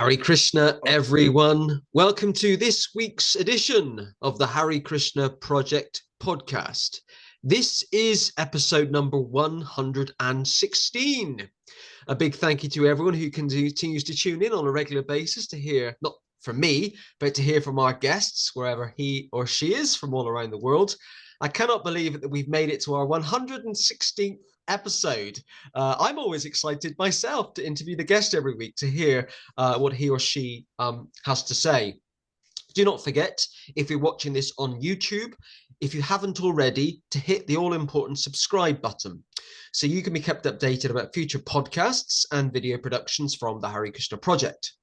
Hare Krishna, everyone. Welcome to this week's edition of the Hare Krishna Project podcast. This is episode number 116. A big thank you to everyone who continues to tune in on a regular basis to hear, not from me, but to hear from our guests, wherever he or she is from all around the world. I cannot believe that we've made it to our 116th episode. I'm always excited myself to interview the guest every week to hear what he or she has to say. Do not forget, if you're watching this on YouTube, if you haven't already, to hit the all-important subscribe button so you can be kept updated about future podcasts and video productions from the Hare Krishna Project.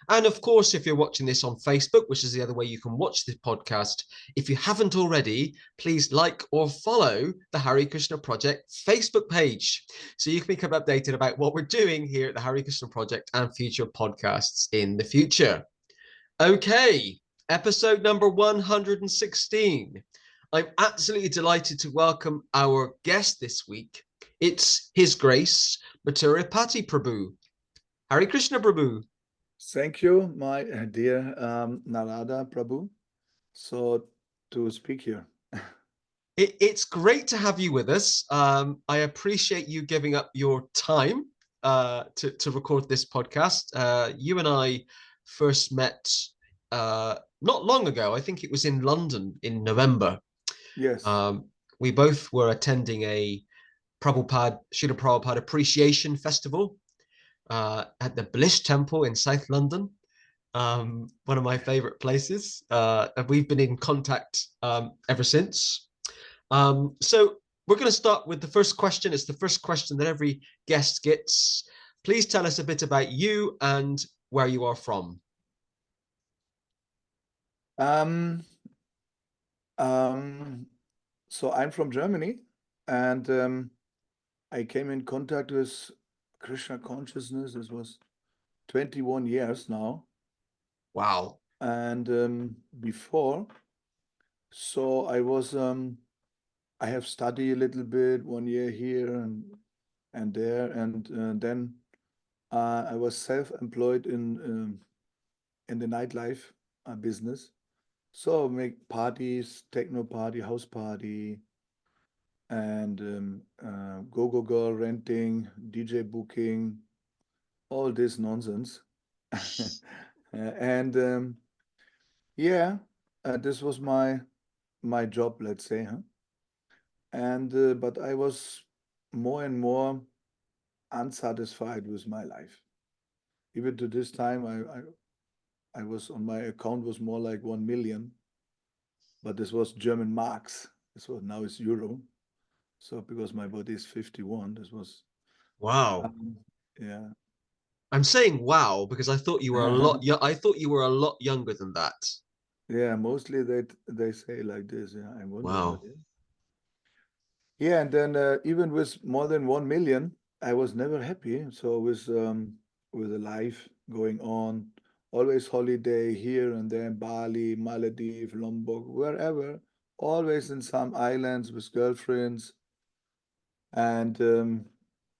And of course, if you're watching this on Facebook, which is the other way you can watch this podcast, if you haven't already, please like or follow the Hare Krishna Project Facebook page so you can become updated about what we're doing here at the Hare Krishna Project and future podcasts in the future. Okay, episode number 116. I'm absolutely delighted to welcome our guest this week. It's His Grace, Mathura Pati Prabhu. Hare Krishna Prabhu. Thank you, my dear Narada Prabhu, to speak here. It's great to have you with us. I appreciate you giving up your time to record this podcast. You and I first met not long ago. I think it was in London in November. Yes. We both were attending a Srila Prabhupada Appreciation Festival at the Bliss Temple in South London, one of my favorite places. And we've been in contact ever since. So we're going to start with the first question. It's the first question that every guest gets. Please tell us a bit about you and where you are from. So I'm from Germany, and I came in contact with Krishna consciousness. This was 21 years now. Wow. And before, so I have studied a little bit, 1 year here and there, and then I was self-employed in the nightlife business. So make parties, techno party, house party, and go-go girl renting, DJ booking, all this nonsense. And yeah, this was my job, let's say, huh? And but I was more and more unsatisfied with my life. Even to this time, I was on my account was more like 1 million, but this was German marks. This was now it's euro. So because my body is 51, this was Wow. Yeah. I'm saying wow because I thought you were a lot. I thought you were a lot younger than that. Yeah, mostly they say like this. Yeah, I wonder Wow. what it is. Yeah, and then even with more than 1 million, I was never happy. So with the life going on, always holiday here and there, Bali, Maldives, Lombok, wherever, always in some islands with girlfriends, and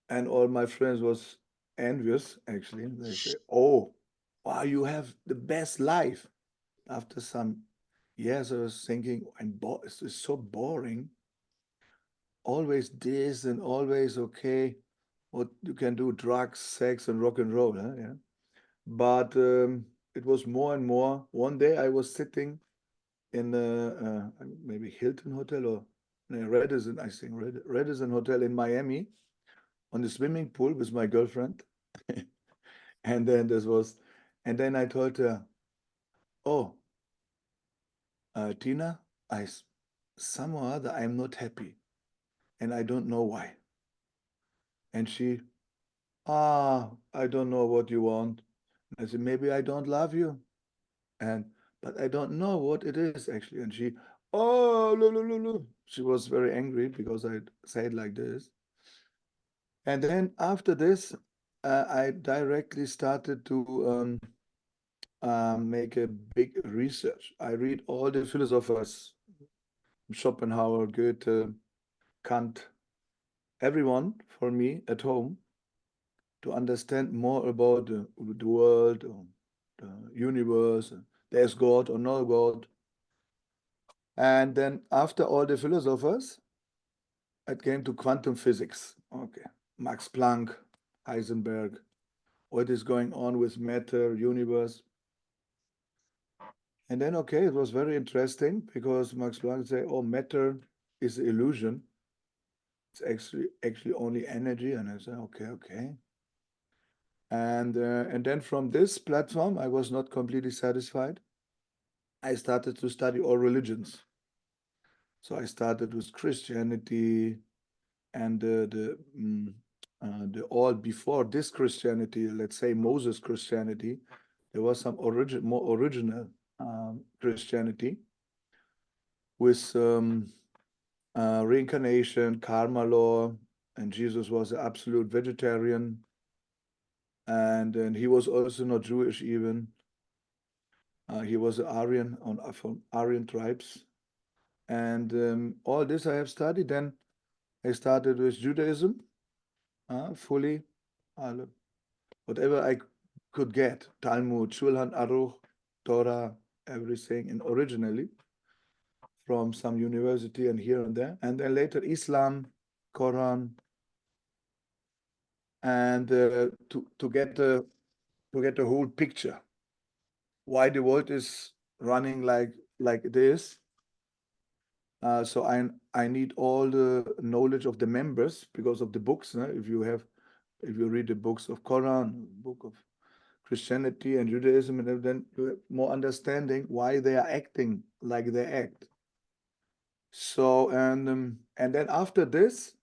and all my friends was envious actually. They say, "Oh, wow, you have the best life." After some years, I was thinking, it's so boring. Always this and always okay. What you can do, drugs, sex, and rock and roll, huh? Yeah. But it was more and more. One day I was sitting in maybe Hilton Hotel or no, Radisson, I think Radisson Hotel in Miami on the swimming pool with my girlfriend. And then and then I told her, "Oh, Tina, somehow or other I'm not happy, and I don't know why." And she, I don't know what you want. I said, maybe I don't love you, and but I don't know what it is actually. And she, oh, lo, lo, lo, lo. She was very angry because I said like this. And then after this, I directly started to make a big research. I read all the philosophers, Schopenhauer, Goethe, Kant, everyone for me at home to understand more about the world, the universe, there's God or no God. And then after all the philosophers, it came to quantum physics. Okay, Max Planck, Heisenberg, what is going on with matter, universe. And then, okay, it was very interesting because Max Planck said, oh, matter is an illusion. It's actually only energy. And I said, okay. And then from this platform, I was not completely satisfied. I started to study all religions. So I started with Christianity and the all before this Christianity, let's say Moses Christianity, there was some more original Christianity with reincarnation, karma law, and Jesus was an absolute vegetarian, and he was also not Jewish even. He was an Aryan from Aryan tribes, and all this I have studied. Then I started with Judaism, fully, whatever I could get, Talmud, Shulchan Aruch, Torah, everything, and originally from some university and here and there, and then later Islam, Quran, and to get the whole picture, why the world is running like it is. So I need all the knowledge of the members because of the books. If you read the books of Quran, book of Christianity and Judaism, and then you have more understanding why they are acting like they act. So and then after this,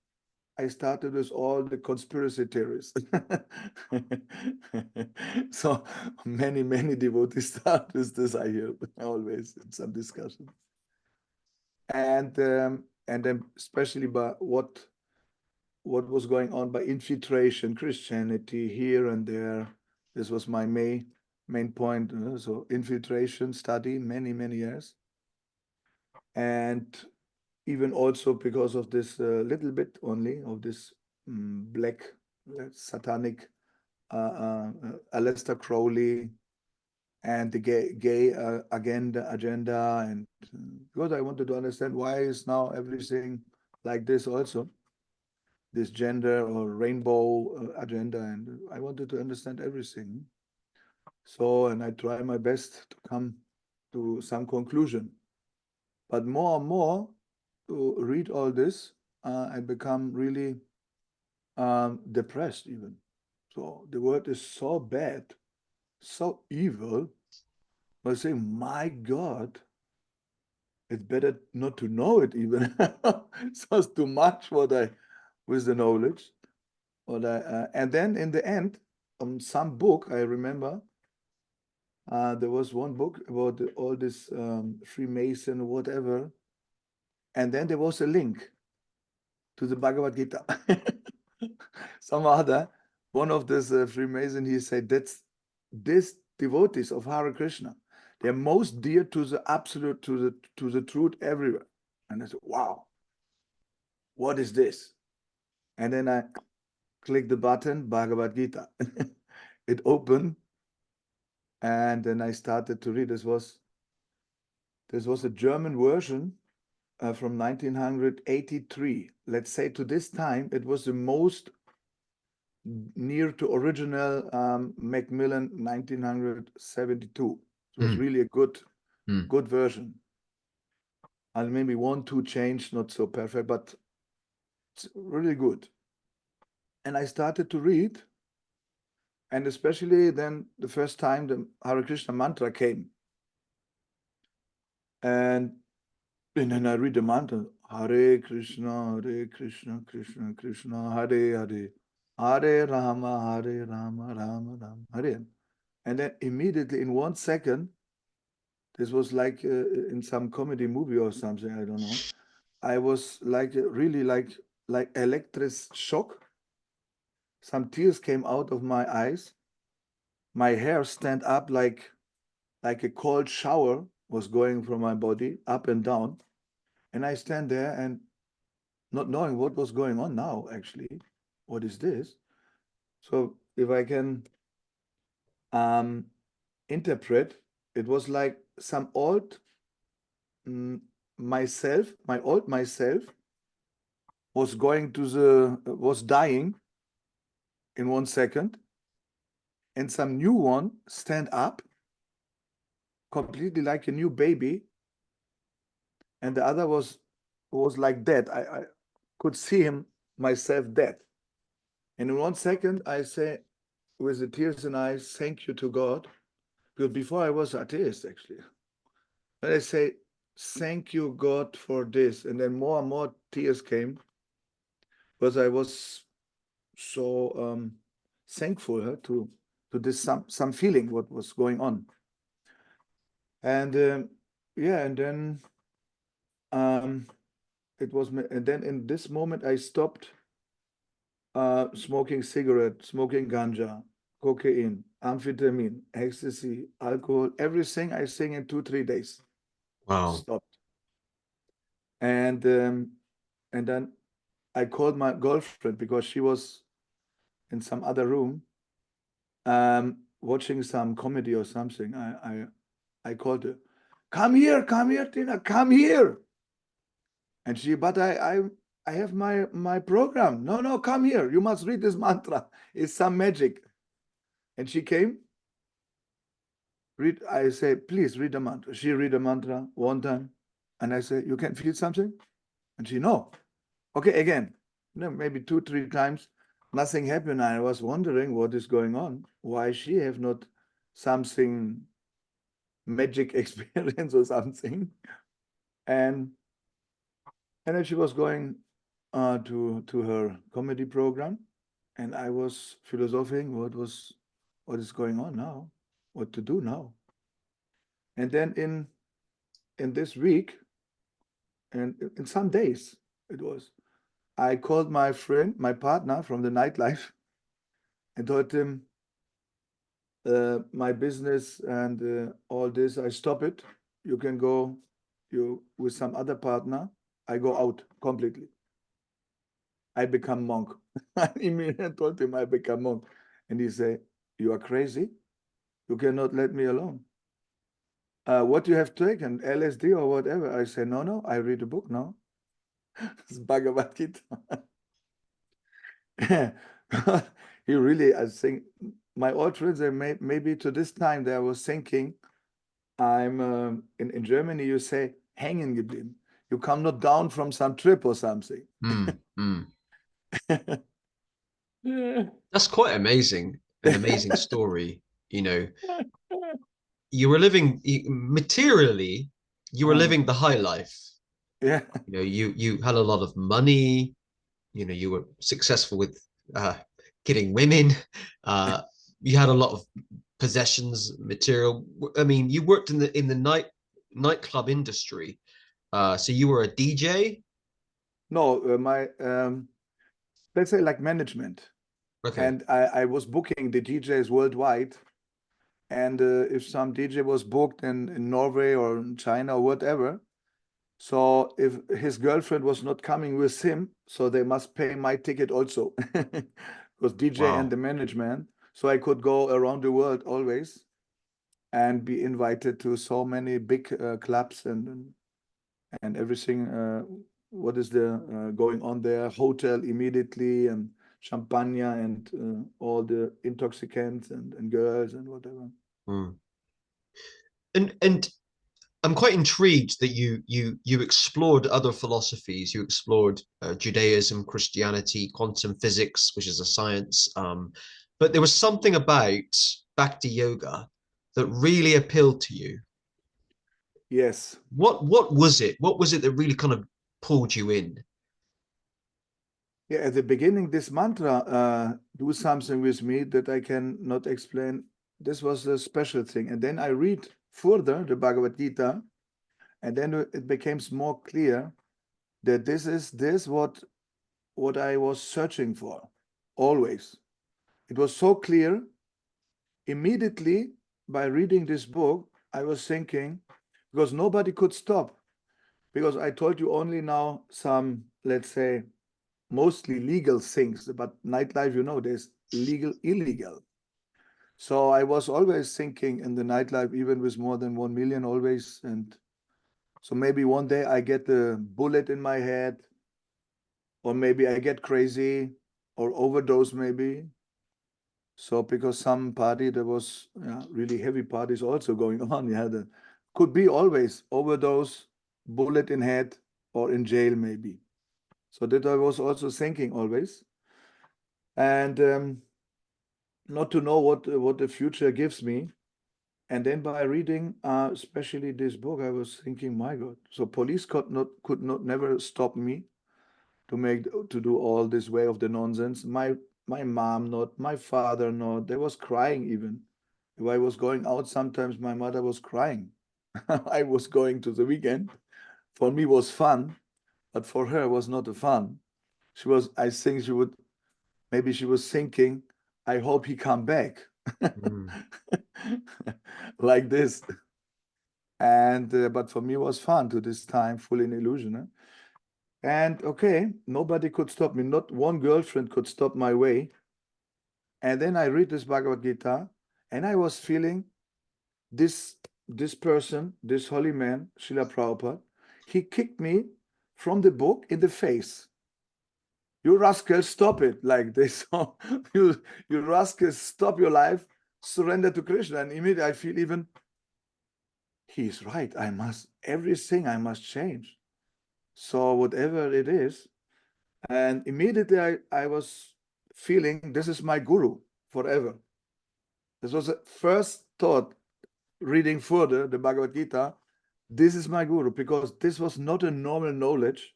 I started with all the conspiracy theories. So many devotees start with this. I hear always in some discussion, and then especially by what was going on by infiltration, Christianity here and there. This was my main point. So infiltration study many years, and even also because of this little bit only of this black satanic Aleister Crowley and the gay agenda, and because I wanted to understand why is now everything like this also, this gender or rainbow agenda, and I wanted to understand everything. So, and I try my best to come to some conclusion. But more and more to read all this, I become really depressed even. So the world is so bad, so evil. I say, my God, it's better not to know it even. So it's too much with the knowledge. And then in the end, some book I remember, there was one book about all this Freemason, whatever, and then there was a link to the Bhagavad Gita. Some other one of this Freemason, he said that's this devotees of Hare Krishna, they're most dear to the absolute, to the truth everywhere. And I said, wow, what is this? And then I clicked the button, Bhagavad Gita. It opened, and then I started to read. This was a German version from 1983. Let's say to this time, it was the most near to original Macmillan 1972. It was really a good version. And maybe 1-2 changed, not so perfect, but it's really good. And I started to read, and especially then the first time the Hare Krishna mantra came. And then I read the mantra, Hare Krishna, Krishna Krishna, Hare Hare, Hare Rama, Rama Rama, Hare. And then immediately in 1 second, this was like in some comedy movie or something, I don't know. I was like really like electric shock. Some tears came out of my eyes. My hair stand up like a cold shower was going from my body up and down. And I stand there and not knowing what was going on now, actually. What is this? So if I can interpret. It was like some old myself, my old myself was was dying in 1 second, and some new one stand up completely like a new baby, and the other was like dead. I could see him myself dead. And in 1 second I say with the tears in eyes, thank you to God. Because before I was atheist actually. And I say, thank you God for this. And then more and more tears came because I was so thankful to this some feeling what was going on. And yeah, and then it was, and then in this moment I stopped smoking cigarette, smoking ganja, cocaine, amphetamine, ecstasy, alcohol, everything I sing in 2-3 days. Wow. Stopped. And then I called my girlfriend because she was in some other room watching some comedy or something. I called her, come here, Tina, come here. And she, but I have my program. No, come here. You must read this mantra. It's some magic. And she came. I say, please read the mantra. She read the mantra one time. And I say, you can feel something? And she, no. Okay, again. No, maybe 2-3 times. Nothing happened. I was wondering what is going on. Why she have not something magic experience or something. And then she was going to her comedy program. And I was philosophizing what is going on now, what to do now. And then in this week, and in some days it was, I called my friend, my partner from the nightlife, and told him my business and all this, I stop it. You can go with some other partner. I go out completely. I become monk. I immediately told him I become monk. And he said, you are crazy. You cannot let me alone. What you have taken, LSD or whatever? I say, no, I read a book now. It's Bhagavad Gita. He really, I think, my old friends, maybe to this time, they was thinking, I'm in Germany, you say, hängen geblieben. You come not down from some trip or something. That's quite amazing. An amazing story. You know, you were living materially, you were living the high life. Yeah. You know, you had a lot of money. You know, you were successful with getting women. You had a lot of possessions, material. I mean, you worked in the nightclub industry. So you were a DJ. No, my let's say like management. Okay. And I was booking the DJs worldwide. And if some DJ was booked in Norway or in China or whatever, so if his girlfriend was not coming with him, so they must pay my ticket also, because DJ and Wow. the management. So I could go around the world always and be invited to so many big clubs and everything. What is the going on there? Hotel immediately and champagne and all the intoxicants and girls and whatever. Mm. And I'm quite intrigued that you explored other philosophies. You explored Judaism, Christianity, quantum physics, which is a science. But there was something about Bhakti Yoga that really appealed to you. Yes. What was it? What was it that really kind of pulled you in? Yeah, at the beginning, this mantra, do something with me that I can not explain. This was a special thing. And then I read further the Bhagavad Gita, and then it becomes more clear that this is what I was searching for always. It was so clear. Immediately by reading this book, I was thinking, because nobody could stop, because I told you only now some, let's say, mostly legal things, but nightlife, you know, there's legal, illegal. So I was always thinking in the nightlife, even with more than 1 million always. And so maybe one day I get a bullet in my head, or maybe I get crazy or overdose maybe. So because some party, there was really heavy parties also going on. Yeah, that could be always overdose, bullet in head, or in jail maybe. So that I was also thinking always. And not to know what the future gives me. And then by reading, especially this book, I was thinking, my God, so police could not never stop me to do all this way of the nonsense. My mom not, my father not. They was crying even. If I was going out, sometimes my mother was crying. I was going to the weekend. For me was fun, but for her was not a fun. She was, I think maybe she was thinking, I hope he come back. Mm. Like this. And but for me it was fun to this time, full in illusion. And okay, nobody could stop me. Not one girlfriend could stop my way. And then I read this Bhagavad Gita, and I was feeling this this person, this holy man, Srila Prabhupada, he kicked me from the book in the face. You rascal, stop it, like this. You rascal, stop your life, surrender to Krishna. And immediately I feel even, he's right. Everything I must change. So whatever it is, and immediately I was feeling this is my guru forever. This was the first thought reading further the Bhagavad Gita. This is my guru, because this was not a normal knowledge.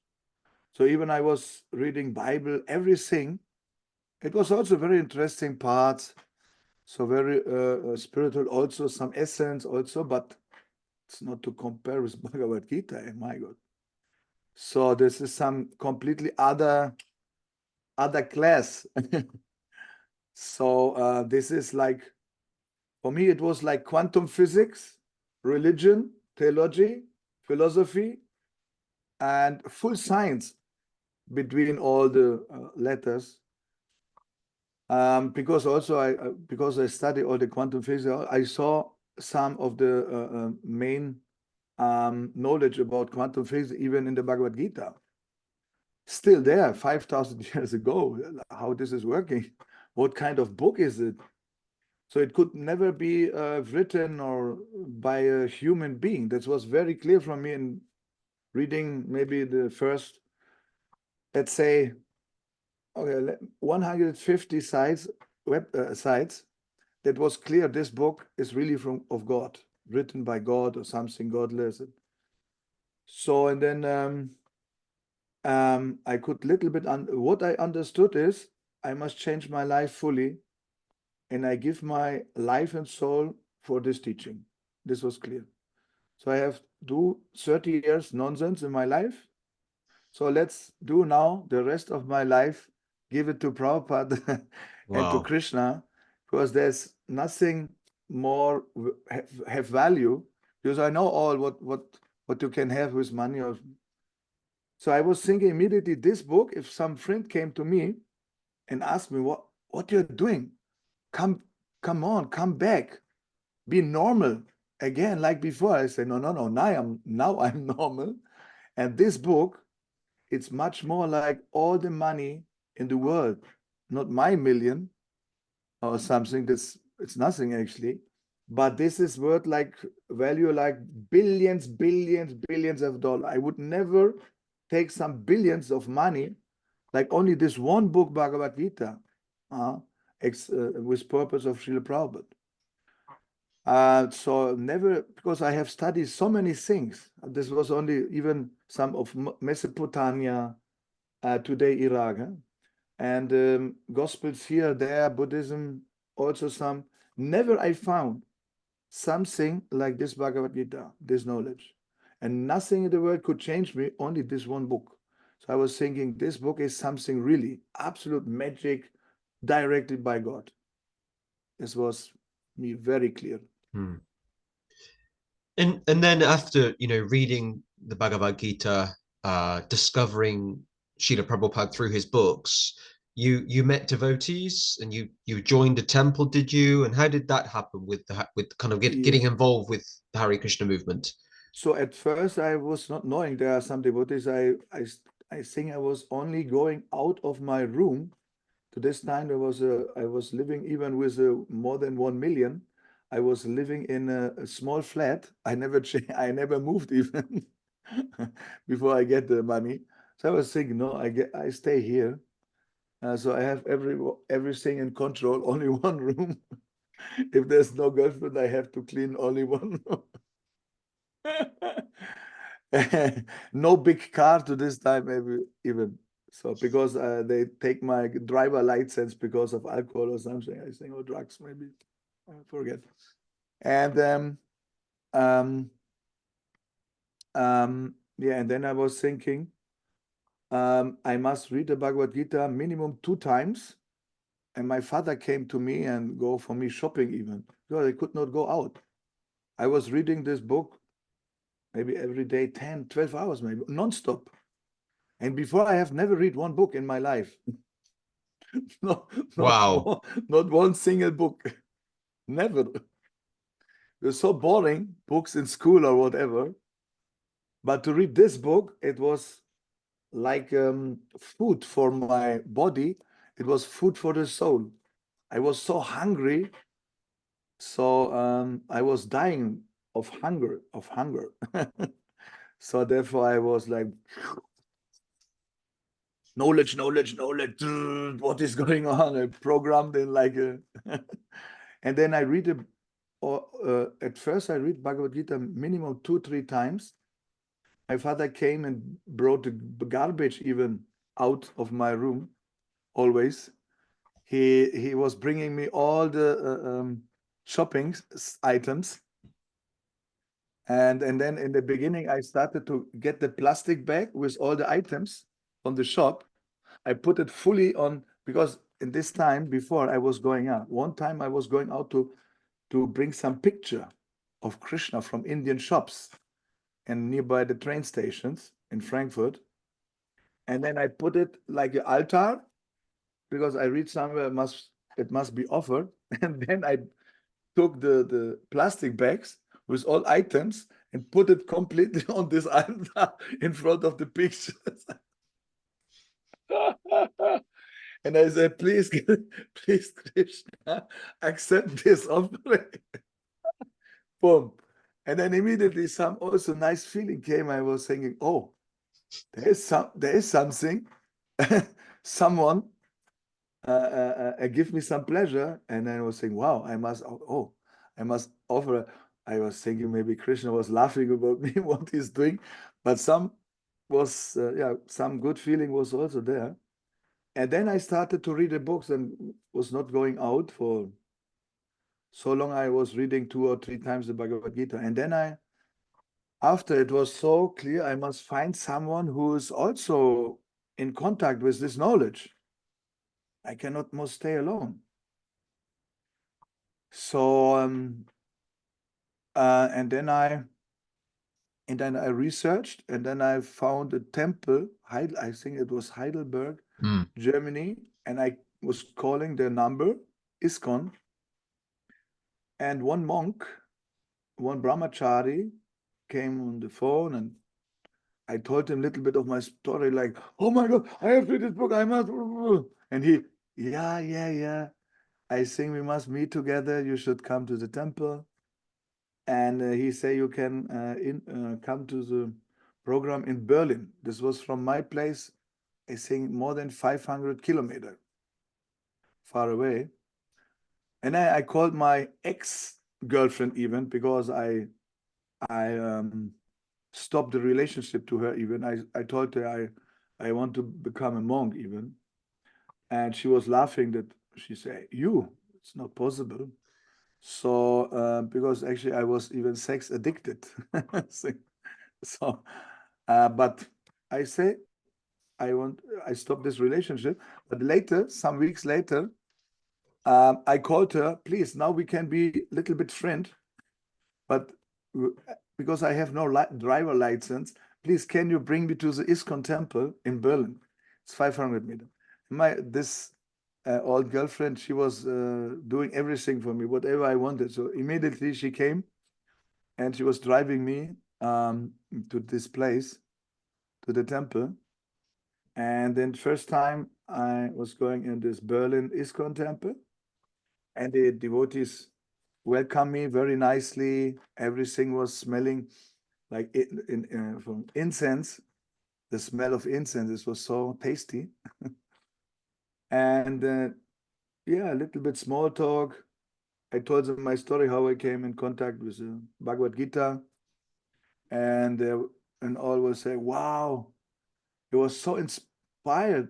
So even I was reading Bible, everything. It was also very interesting parts. So very spiritual, also some essence also, but it's not to compare with Bhagavad Gita. Oh my God. So this is some completely other class. So this is like, for me, it was like quantum physics, religion, theology, philosophy, and full science between all the letters. Because also because I study all the quantum physics, I saw some of the main knowledge about quantum physics even in the Bhagavad Gita. Still there, 5,000 years ago. How this is working? What kind of book is it? So it could never be written or by a human being. That was very clear from me in reading maybe the first, let's say, okay, 150 sites, sites. That was clear. This book is really of God, written by God or something godless. So and then I could little bit what I understood is I must change my life fully, and I give my life and soul for this teaching. This was clear. So I have do 30 years nonsense in my life. So let's do now the rest of my life, give it to Prabhupada and to Wow. Krishna, because there's nothing more have value, because I know all what you can have with money. Or so I was thinking immediately this book, if some friend came to me and asked me what you're doing, come on, come back, be normal again like before. I say no, now I'm normal. And this book, it's much more like all the money in the world, not my million or something. It's nothing actually, but this is worth like value like billions of dollars. I would never take some billions of money like only this one book Bhagavad Gita, with purpose of Srila Prabhupada. So never, because I have studied so many things. This was only even some of Mesopotamia, today Iraq, and Gospels here, there, Buddhism, also some. Never I found something like this Bhagavad Gita, this knowledge. And nothing in the world could change me, only this one book. So I was thinking this book is something really absolute magic directed by God. This was me very clear. Hmm. And then after, reading the Bhagavad Gita, discovering Srila Prabhupada through his books, you met devotees and you joined a temple, did you? And how did that happen with kind of Yeah. getting involved with the Hare Krishna movement? So at first I was not knowing there are some devotees. I think I was only going out of my room. To this time I was living even with more than 1 million. I was living in a small flat. I never moved even before I get the money. So I was thinking, no, I stay here. So I have everything in control, only one room. If there's no girlfriend, I have to clean only one room. No big car to this time, maybe even. So because they take my driver license because of alcohol or something, I think, or drugs, maybe. I forget. And um, yeah, and then I was thinking, I must read the Bhagavad Gita minimum 2 times. And my father came to me and go for me shopping even, because I could not go out. I was reading this book maybe every day, 10, 12 hours, maybe, non-stop. And before I have never read one book in my life. No, Wow. not one single book. Never. It was so boring, books in school or whatever. But to read this book, it was like food for my body. It was food for the soul. I was so hungry. So I was dying of hunger, So therefore I was like, knowledge, knowledge, knowledge. What is going on? I programmed in like a and then I read at first I read Bhagavad Gita minimum 2-3 times. My father came and brought the garbage even out of my room always. He was bringing me all the shopping items. And then in the beginning, I started to get the plastic bag with all the items from the shop. I put it fully on, because in this time before I was going out, one time I was going out to bring some picture of Krishna from Indian shops and nearby the train stations in Frankfurt. And then I put it like an altar, because I read somewhere it must be offered. And then I took the plastic bags with all items and put it completely on this altar in front of the pictures. And I said, please, please, Krishna, accept this offering. Boom. And then immediately some also nice feeling came. I was thinking, oh, there is something. Someone give me some pleasure. And then I was saying, wow, I must offer. I was thinking maybe Krishna was laughing about me, what he's doing, but some good feeling was also there. And then I started to read the books and was not going out for so long. I was reading 2 or 3 times the Bhagavad Gita. And then after it was so clear, I must find someone who is also in contact with this knowledge. I cannot more stay alone. So and then I researched, and then I found a temple. I think it was Heidelberg, Germany, and I was calling their number, ISKCON, and one monk, one brahmachari, came on the phone, and I told him a little bit of my story, like, oh my God, I have read this book, I must. And he, yeah. I think we must meet together. You should come to the temple. And he said, you can come to the program in Berlin. This was from my place, I think more than 500 kilometers far away. And I called my ex-girlfriend even, because I stopped the relationship to her even. I told her I want to become a monk even. And she was laughing that she said, it's not possible. So because actually I was even sex addicted. So, but I say I stopped this relationship. But later, some weeks later, I called her, please, now we can be a little bit friend, but because I have no driver license, please, can you bring me to the ISKCON temple in Berlin? It's 500 meters. This old girlfriend, she was doing everything for me, whatever I wanted. So immediately she came and she was driving me to this place, to the temple. And then first time I was going in this Berlin ISKCON temple, and the devotees welcomed me very nicely. Everything was smelling like from incense. The smell of incense, this was so tasty. And yeah, a little bit small talk. I told them my story, how I came in contact with the Bhagavad Gita. And all will say, wow, it was so inspired.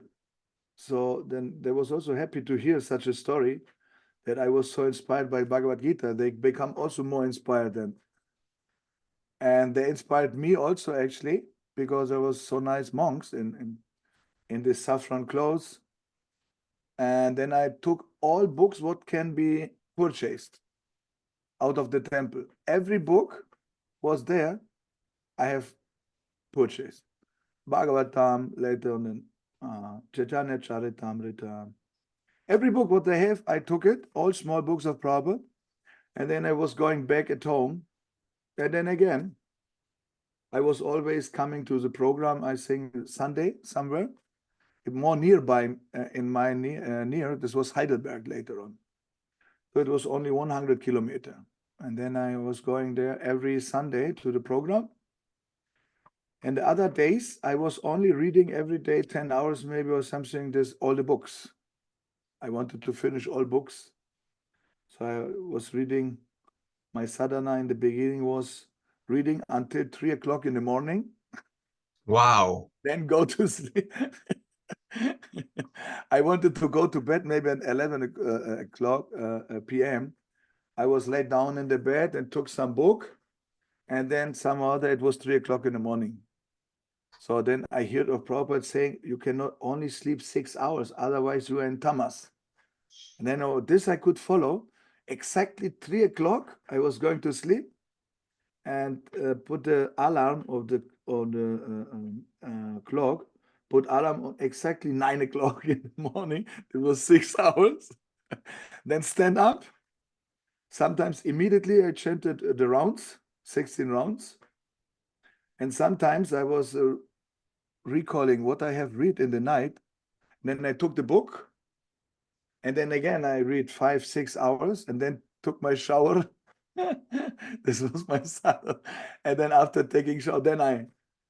So then they was also happy to hear such a story, that I was so inspired by Bhagavad Gita. They become also more inspired then. And they inspired me also, actually, because there was so nice monks in this saffron clothes. And then I took all books what can be purchased out of the temple. Every book was there. I have purchased. Bhagavatam, later on, Chaitanya Charitamrita. Every book what they have, I took it, all small books of Prabhupada. And then I was going back at home. And then again, I was always coming to the program, I think Sunday somewhere, more nearby in my near, this was Heidelberg later on. So it was only 100 kilometers. And then I was going there every Sunday to the program. And the other days, I was only reading every day 10 hours maybe or something, all the books. I wanted to finish all books. So I was reading. My sadhana in the beginning was reading until 3 o'clock in the morning. Wow. Then go to sleep. I wanted to go to bed maybe at 11 o'clock p.m. I was laid down in the bed and took some book. And then some other, it was 3 o'clock in the morning. So then I heard of Prabhupada saying, you cannot only sleep 6 hours, otherwise you are in tamas. And then this I could follow. Exactly 3 o'clock, I was going to sleep and put the alarm of the clock, put alarm on exactly 9 o'clock in the morning. It was 6 hours. Then stand up. Sometimes immediately I chanted the rounds, 16 rounds. And sometimes I was recalling what I have read in the night. Then I took the book. And then again, I read 5, 6 hours and then took my shower. This was my sadhana. And then after taking shower, then I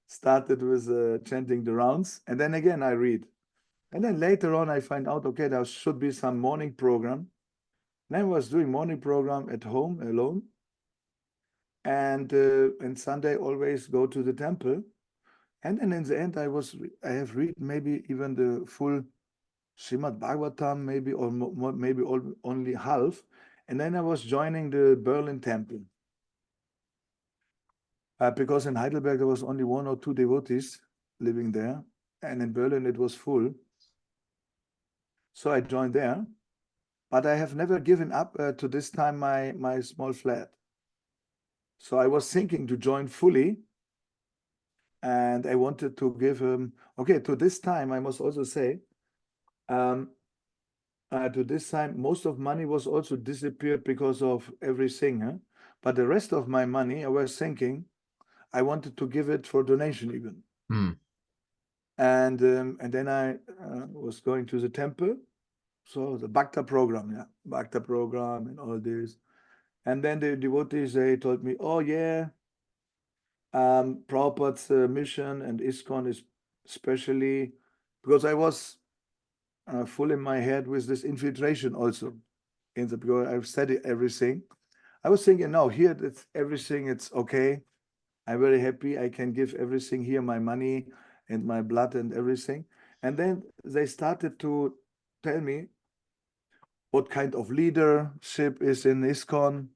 started with chanting the rounds. And then again, I read. And then later on, I find out, okay, there should be some morning program. And I was doing morning program at home alone. And Sunday, always go to the temple. And then in the end, I have read maybe even the full Srimad Bhagavatam, maybe, or maybe only half. And then I was joining the Berlin temple. Because in Heidelberg, there was only 1 or 2 devotees living there. And in Berlin, it was full. So I joined there. But I have never given up to this time my small flat. So I was thinking to join fully. And I wanted to give okay, to this time, I must also say, to this time, most of money was also disappeared because of everything. Huh? But the rest of my money, I was thinking, I wanted to give it for donation even. And then I was going to the temple. So the Bhakta program, yeah, Bhakta program and all this. And then the devotees, they told me, oh yeah, Prabhupada's mission and ISKCON is especially, because I was full in my head with this infiltration also. Because I've studied everything. I was thinking, no, here it's everything, it's okay. I'm very happy. I can give everything here, my money and my blood and everything. And then they started to tell me what kind of leadership is in ISKCON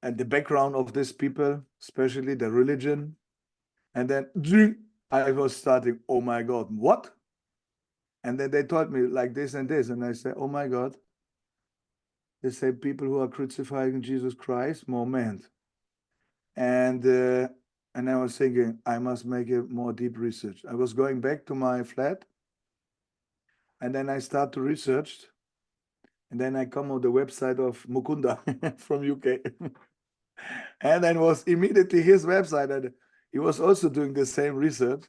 and the background of these people, especially the religion. And then I was starting, oh my God, what? And then they told me like this and this. And I said, oh my God. They say people who are crucifying Jesus Christ, moment. And I was thinking, I must make a more deep research. I was going back to my flat. And then I start to research. And then I come on the website of Mukunda from UK. And then was immediately his website. And he was also doing the same research.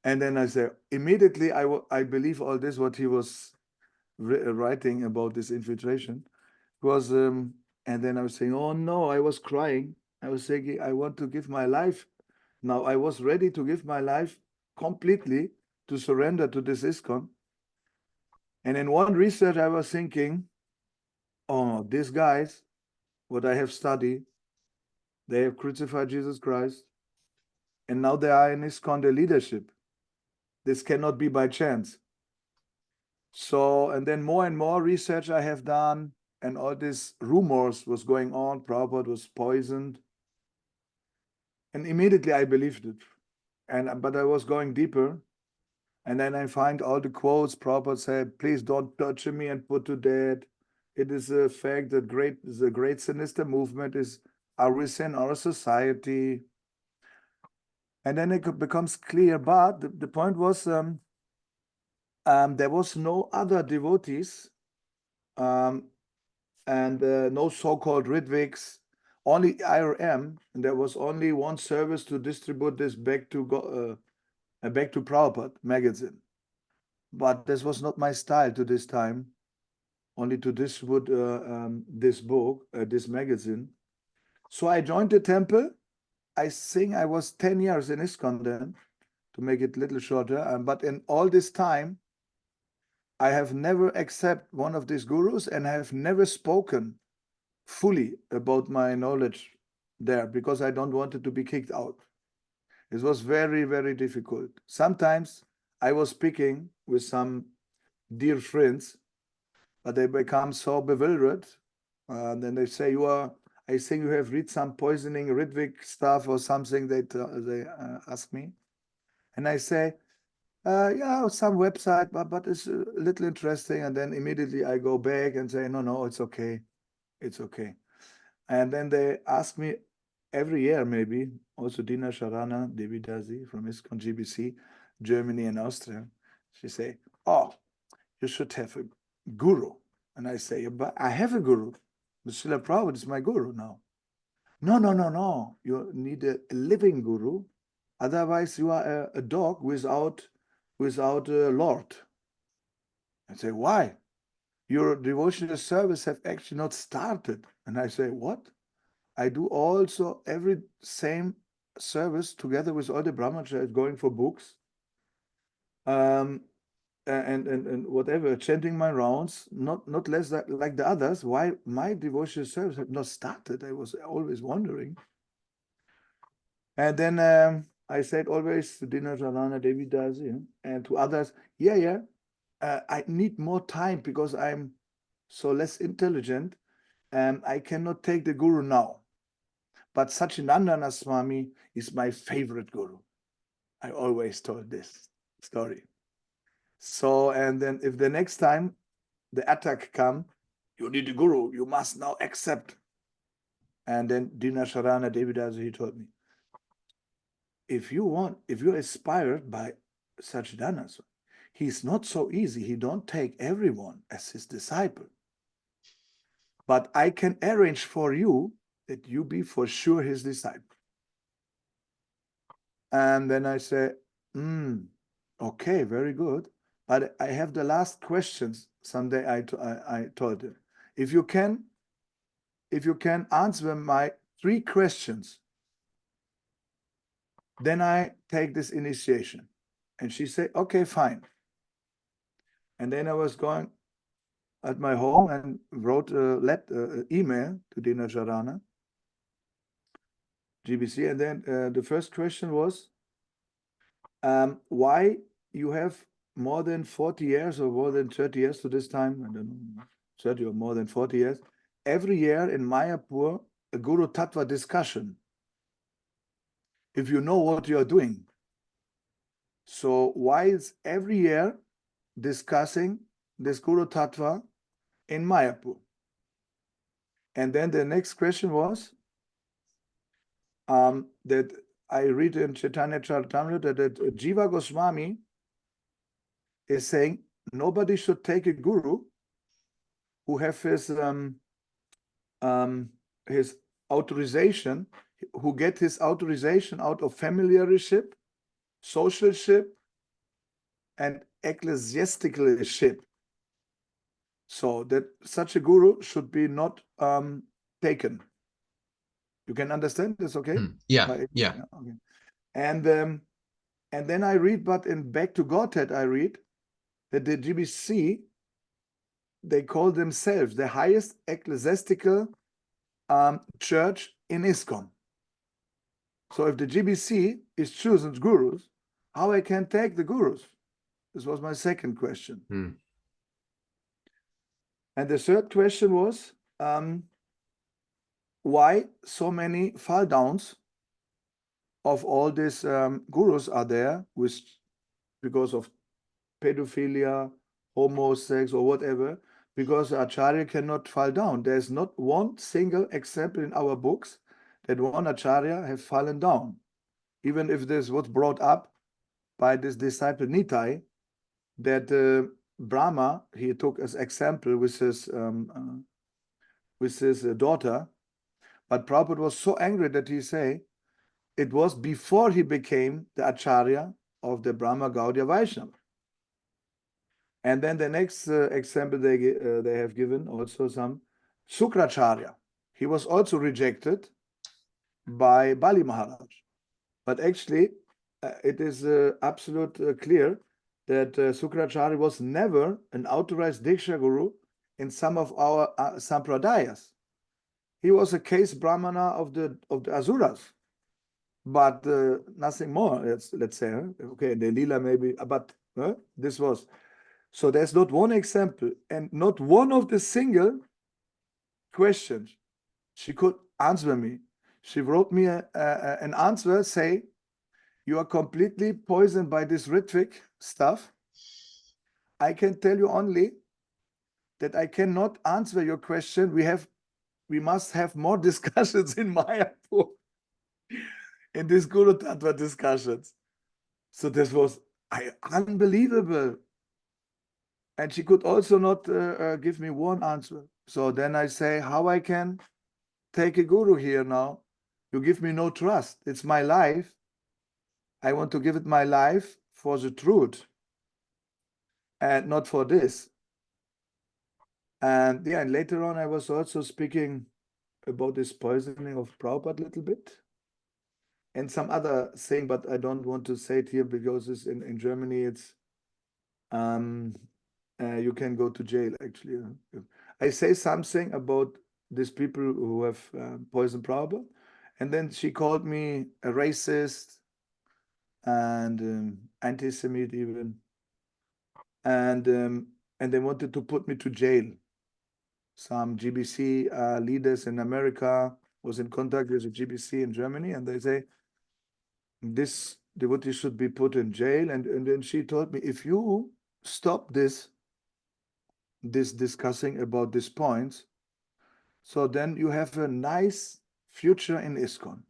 And then I say, immediately, I believe all this, what he was writing about this infiltration was, and then I was saying, oh no, I was crying. I was saying, I want to give my life. Now I was ready to give my life completely to surrender to this ISKCON. And in one research, I was thinking, oh, these guys, what I have studied, they have crucified Jesus Christ, and now they are in ISKCON, the leadership. This cannot be by chance. So, and then more and more research I have done, and all these rumors was going on. Prabhupada was poisoned. And immediately I believed it. But I was going deeper. And then I find all the quotes. Prabhupada said, please don't torture me and put to death. It is a fact that the great sinister movement is arisen our society. And then it becomes clear. But the point was, there was no other devotees and no so-called Ritviks, only IRM, and there was only one service to distribute this back to Prabhupada magazine. But this was not my style to this time, only to distribute this book, this magazine. So I joined the temple. I think I was 10 years in ISKCON then, to make it a little shorter. But in all this time, I have never accepted one of these gurus, and I have never spoken fully about my knowledge there, because I don't want it to be kicked out. It was very, very difficult. Sometimes I was speaking with some dear friends, but they become so bewildered. Then they say, I think you have read some poisoning Ritvik stuff or something, they ask me. And I say, yeah, some website, but it's a little interesting. And then immediately I go back and say, no, it's okay. It's okay. And then they ask me every year, maybe, also Dina Sharana Devidasi from ISKCON GBC, Germany and Austria. She say, oh, you should have a guru. And I say, but I have a guru. Srila Prabhupada is my guru now. No. You need a living guru. Otherwise, you are a dog without a lord. I say, why? Your devotional service have actually not started. And I say, what? I do also every same service together with all the brahmacharis, going for books, and whatever, chanting my rounds, not less like the others. Why my devotional service have not started? I was always wondering. And then I said always to Dina Jarana Devi Dasi and to others, I need more time because I'm so less intelligent, and I cannot take the guru now. But Satchidananda Swami is my favorite guru. I always told this story. So, and then if the next time the attack come, you need a guru, you must now accept. And then Dina Sharana Devidasi, he told me, if you're inspired by Satchidananda Swami, he's not so easy. He don't take everyone as his disciple. But I can arrange for you that you be for sure his disciple. And then I say, okay, very good. But I have the last questions. Someday I told him, if you can answer my 3 questions, then I take this initiation. And she said, okay, fine. And then I was going at my home and wrote an email to Dina Jarana, GBC. And then the first question was, why you have more than 40 years or more than 30 years to this time, I don't know, 30 or more than 40 years, every year in Mayapur, a Guru Tattva discussion, if you know what you are doing. So why is every year discussing this Guru Tattva in Mayapur? And then the next question was that I read in Chaitanya Charitamrita that Jiva Goswami is saying nobody should take a guru who have his authorization, who get his authorization out of familiarship, socialship, and ecclesiasticalship. So that such a guru should be not taken. You can understand this, okay? Yeah, yeah. Okay. And then I read, but in Back to Godhead, I read that the GBC, they call themselves the highest ecclesiastical church in ISKCON. So if the GBC is choosing gurus, how I can take the gurus? This was my second question. And the third question was, why so many fall downs of all these gurus are there because of pedophilia, homosex, or whatever, because the Acharya cannot fall down. There's not one single example in our books that one Acharya have fallen down. Even if this was brought up by this disciple Nitai, that Brahma, he took as example with his daughter, but Prabhupada was so angry that he say, it was before he became the Acharya of the Brahma Gaudiya Vaishnava. And then the next example they have given also some Sukracharya. He was also rejected by Bali Maharaj. But actually, it is absolute clear that Sukracharya was never an authorized Diksha Guru in some of our Sampradayas. He was a case Brahmana of the Asuras, but nothing more, let's say. Okay, the Lila maybe, but this was. So there's not one example and not one of the single questions she could answer me. She wrote me an answer, say, you are completely poisoned by this Ritvik stuff. I can tell you only that I cannot answer your question. We must have more discussions in Mayapur, in these Guru Tattva discussions. So this was unbelievable. And she could also not give me one answer. So then I say, how I can take a guru here now? You give me no trust. It's my life. I want to give it my life for the truth and not for this. And yeah, and later on I was also speaking about this poisoning of Prabhupada a little bit and some other thing, but I don't want to say it here because it's in Germany, it's you can go to jail actually. I say something about these people who have poisoned Prabhupada, and then she called me a racist and anti-Semite even, and they wanted to put me to jail. Some GBC leaders in America was in contact with the GBC in Germany, and they say this devotee should be put in jail. And then she told me, if you stop this discussing about these points, so then you have a nice future in ISKCON.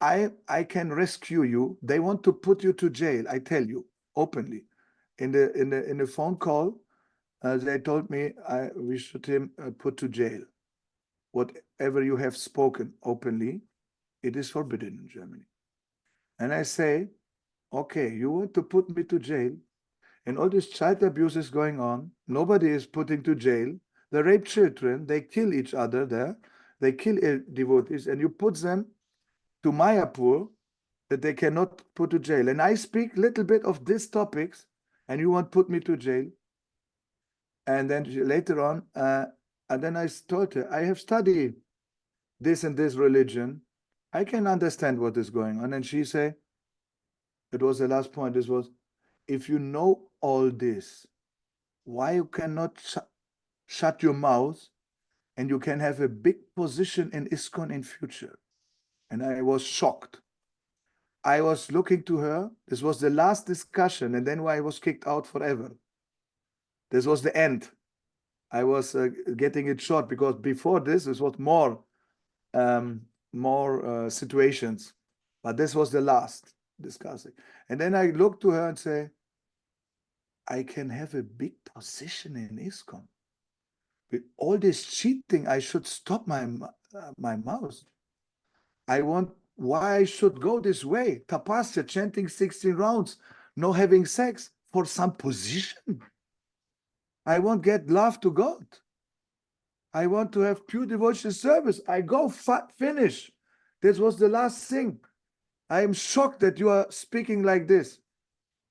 I can rescue you. They want to put you to jail. I tell you openly, in the phone call, they told me we should put to jail. Whatever you have spoken openly, it is forbidden in Germany. And I say, okay, you want to put me to jail, and all this child abuse is going on. Nobody is putting to jail. They rape children. They kill each other there. They kill devotees, and you put them to Mayapur that they cannot put to jail. And I speak a little bit of these topics, and you want to put me to jail. And then later on, and then I told her, I have studied this and this religion. I can understand what is going on. And she said, it was the last point. This was, if you know all this, why you cannot shut your mouth and you can have a big position in ISKCON in future? And I was shocked. I was looking to her. This was the last discussion, and then I was kicked out forever. This was the end. I was getting it short because before this was more situations, but this was the last discussing. And then I looked to her and say, I can have a big position in ISKCON. With all this cheating, I should stop my mouth. Why I should go this way? Tapasya, chanting 16 rounds, no having sex for some position. I want get love to God. I want to have pure devotional service. I go finish. This was the last thing. I am shocked that you are speaking like this.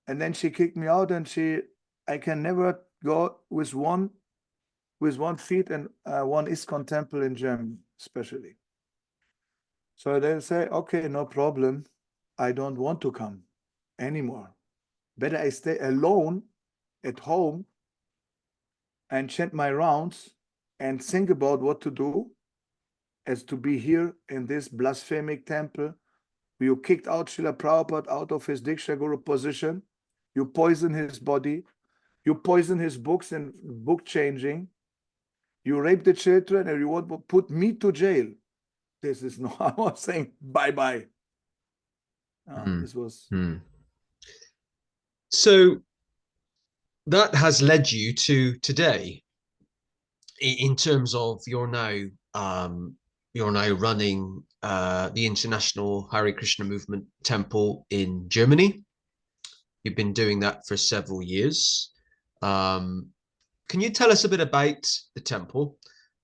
And then she kicked me out, and I can never go with one feet and one ISKCON temple in Germany, especially. So they say, okay, no problem. I don't want to come anymore. Better I stay alone at home and chant my rounds and think about what to do, as to be here in this blasphemic temple. You kicked out Srila Prabhupada out of his Diksha Guru position. You poison his body. You poison his books and book changing. You rape the children, and you want to put me to jail. This is no, I was saying bye-bye. This was... So that has led you to today, in terms of you're now running the International Hare Krishna Movement Temple in Germany. You've been doing that for several years. Can you tell us a bit about the temple,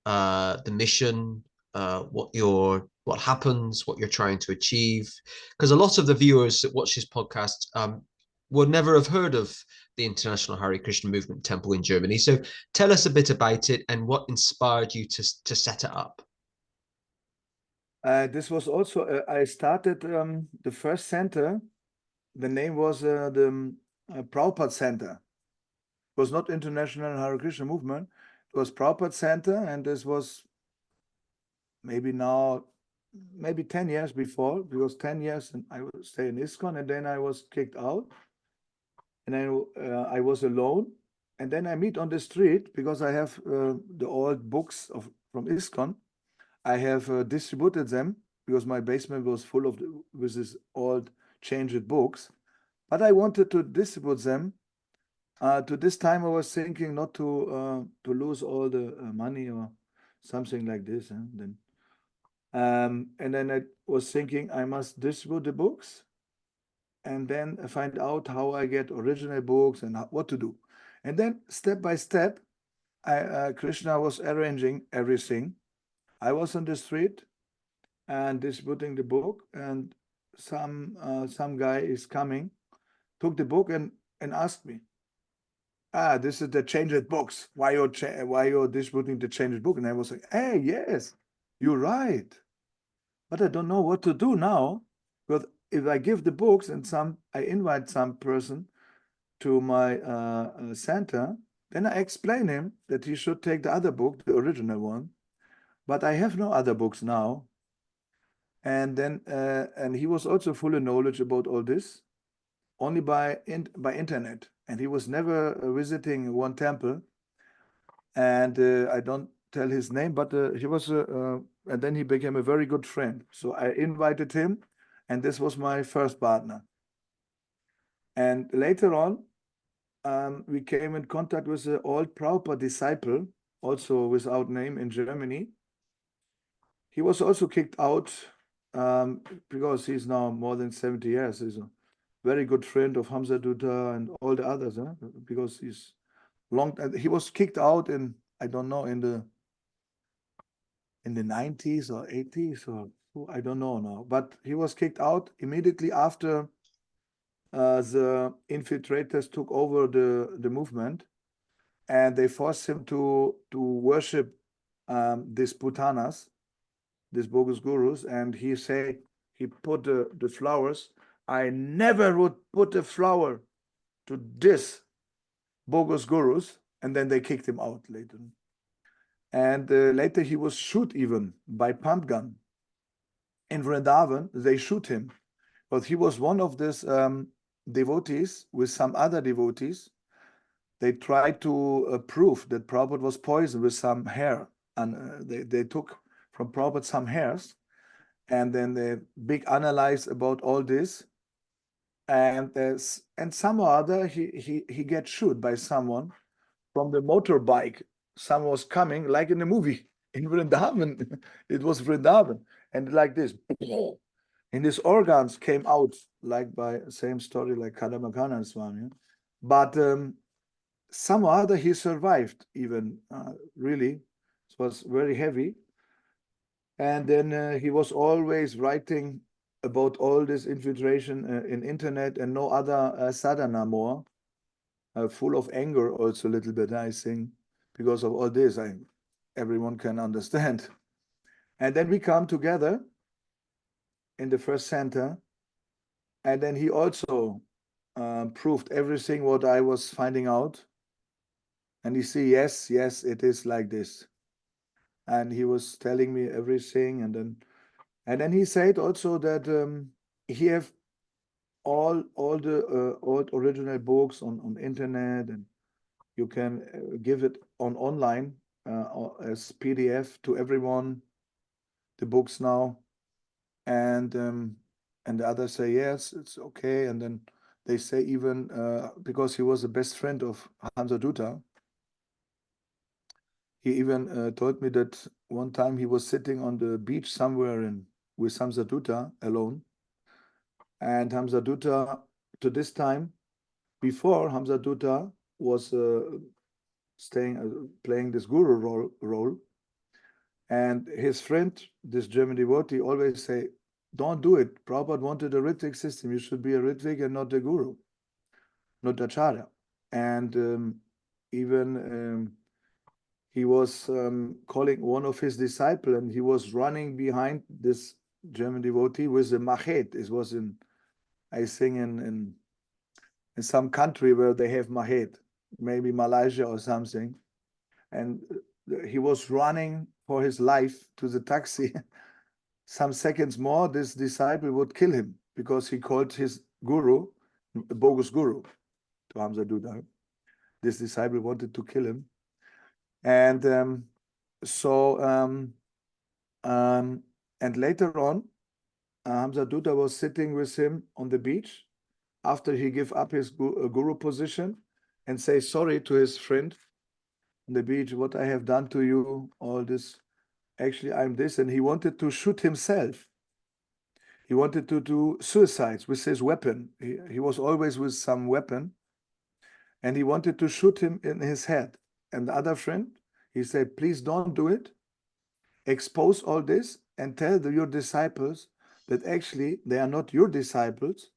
the mission, what happens, what you're trying to achieve? Because a lot of the viewers that watch this podcast would never have heard of the International Hare Krishna Movement Temple in Germany. So tell us a bit about it and what inspired you to set it up. This was also, I started the first center. The name was the Prabhupada Center. It was not International Hare Krishna Movement. It was Prabhupada Center, and this was maybe 10 years before, because 10 years and I would stay in ISKCON, and then I was kicked out, and then I was alone. And then I meet on the street, because I have the old books from ISKCON. I have distributed them, because my basement was full of with these old changed books. But I wanted to distribute them. To this time, I was thinking not to lose all the money or something like this. And then I was thinking I must distribute the books, and then find out how I get original books and what to do. And then step by step, Krishna was arranging everything. I was on the street and distributing the book, and some guy is coming, took the book and asked me, this is the changed books. Why you're distributing the changed book? And I was like, hey, yes, you're right. But I don't know what to do now. Because if I give the books and I invite some person to my center, then I explain him that he should take the other book, the original one. But I have no other books now. And then and he was also full of knowledge about all this, only by internet. And he was never visiting one temple. And I don't tell his name, but he was, and then he became a very good friend. So I invited him, and this was my first partner. And later on, we came in contact with an old Prabhupada disciple, also without name, in Germany. He was also kicked out because he's now more than 70 years. He's a very good friend of Hamza Dutta and all the others, because he was kicked out in, I don't know, in the 90s or 80s, or I don't know now. But he was kicked out immediately after the infiltrators took over the movement, and they forced him to worship these putanas, these bogus gurus. And he put the flowers. I never would put a flower to this bogus gurus. And then they kicked him out later. And later he was shot even by pump gun. In Vrindavan, they shoot him. But he was one of these devotees with some other devotees. They tried to prove that Prabhupada was poisoned with some hair. And they took from Prabhupada some hairs. And then they big analyze about all this. and some or other he gets shot by someone from the motorbike. Someone was coming, like in the movie in Vrindavan. It was Vrindavan, and like this, and his organs came out like by same story like Kadamakana and Swami. But some or other he survived even, really. It was very heavy. And then he was always writing about all this infiltration in internet and no other sadhana more, full of anger also a little bit, I think, because of all this. Everyone can understand. And then we come together in the first center, and then he also proved everything what I was finding out. And he said, yes, yes, it is like this. And he was telling me everything, and then he said also that he have all the old original books on internet, and you can give it on online as PDF to everyone, the books now. And the others say yes, it's okay. And then they say even because he was the best friend of Hamza Dutta, he even told me that one time he was sitting on the beach somewhere with Hamza Dutta alone. And Hamza Dutta, to this time, before Hamza Dutta was playing this guru role. And his friend, this German devotee, always say, don't do it. Prabhupada wanted a Ritvik system. You should be a Ritvik and not a guru, not acharya. And even he was calling one of his disciples, and he was running behind this German devotee with a machet. It was I think in some country where they have machet, maybe Malaysia or something. And he was running for his life to the taxi. Some seconds more, this disciple would kill him because he called his guru a bogus guru to Hamza Dutta. This disciple wanted to kill him. And and later on, Hamza Dutta was sitting with him on the beach after he gave up his guru position and say sorry to his friend on the beach, what I have done to you, all this. Actually, I'm this. And he wanted to shoot himself. He wanted to do suicides with his weapon. He was always with some weapon. And he wanted to shoot him in his head. And the other friend, he said, please don't do it. Expose all this and tell your disciples that actually they are not your disciples,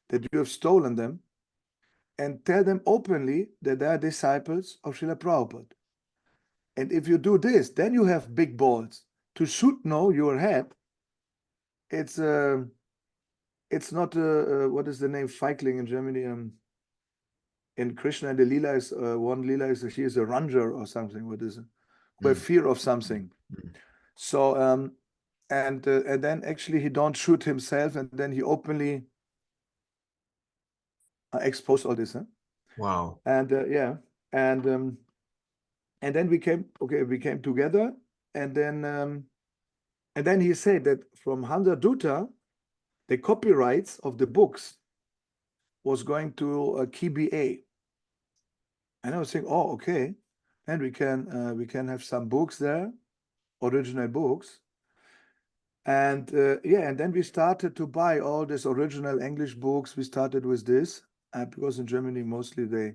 that you have stolen them, and tell them openly that they are disciples of Srila Prabhupada. And if you do this, then you have big balls to shoot your head. It's not what is the name, Feigling in Germany? In Krishna and the Leela is one Leela is she is a ranger or something. What is it? By fear of something. So and then actually he don't shoot himself, and then he openly exposed all this. Huh? Wow. And yeah, and then we came together, and then he said that from Hamza Dutta, the copyrights of the books was going to KBA. And I was saying, oh, okay, and we can have some books there, original books. And yeah, and then we started to buy all these original English books. We started with this because in Germany mostly they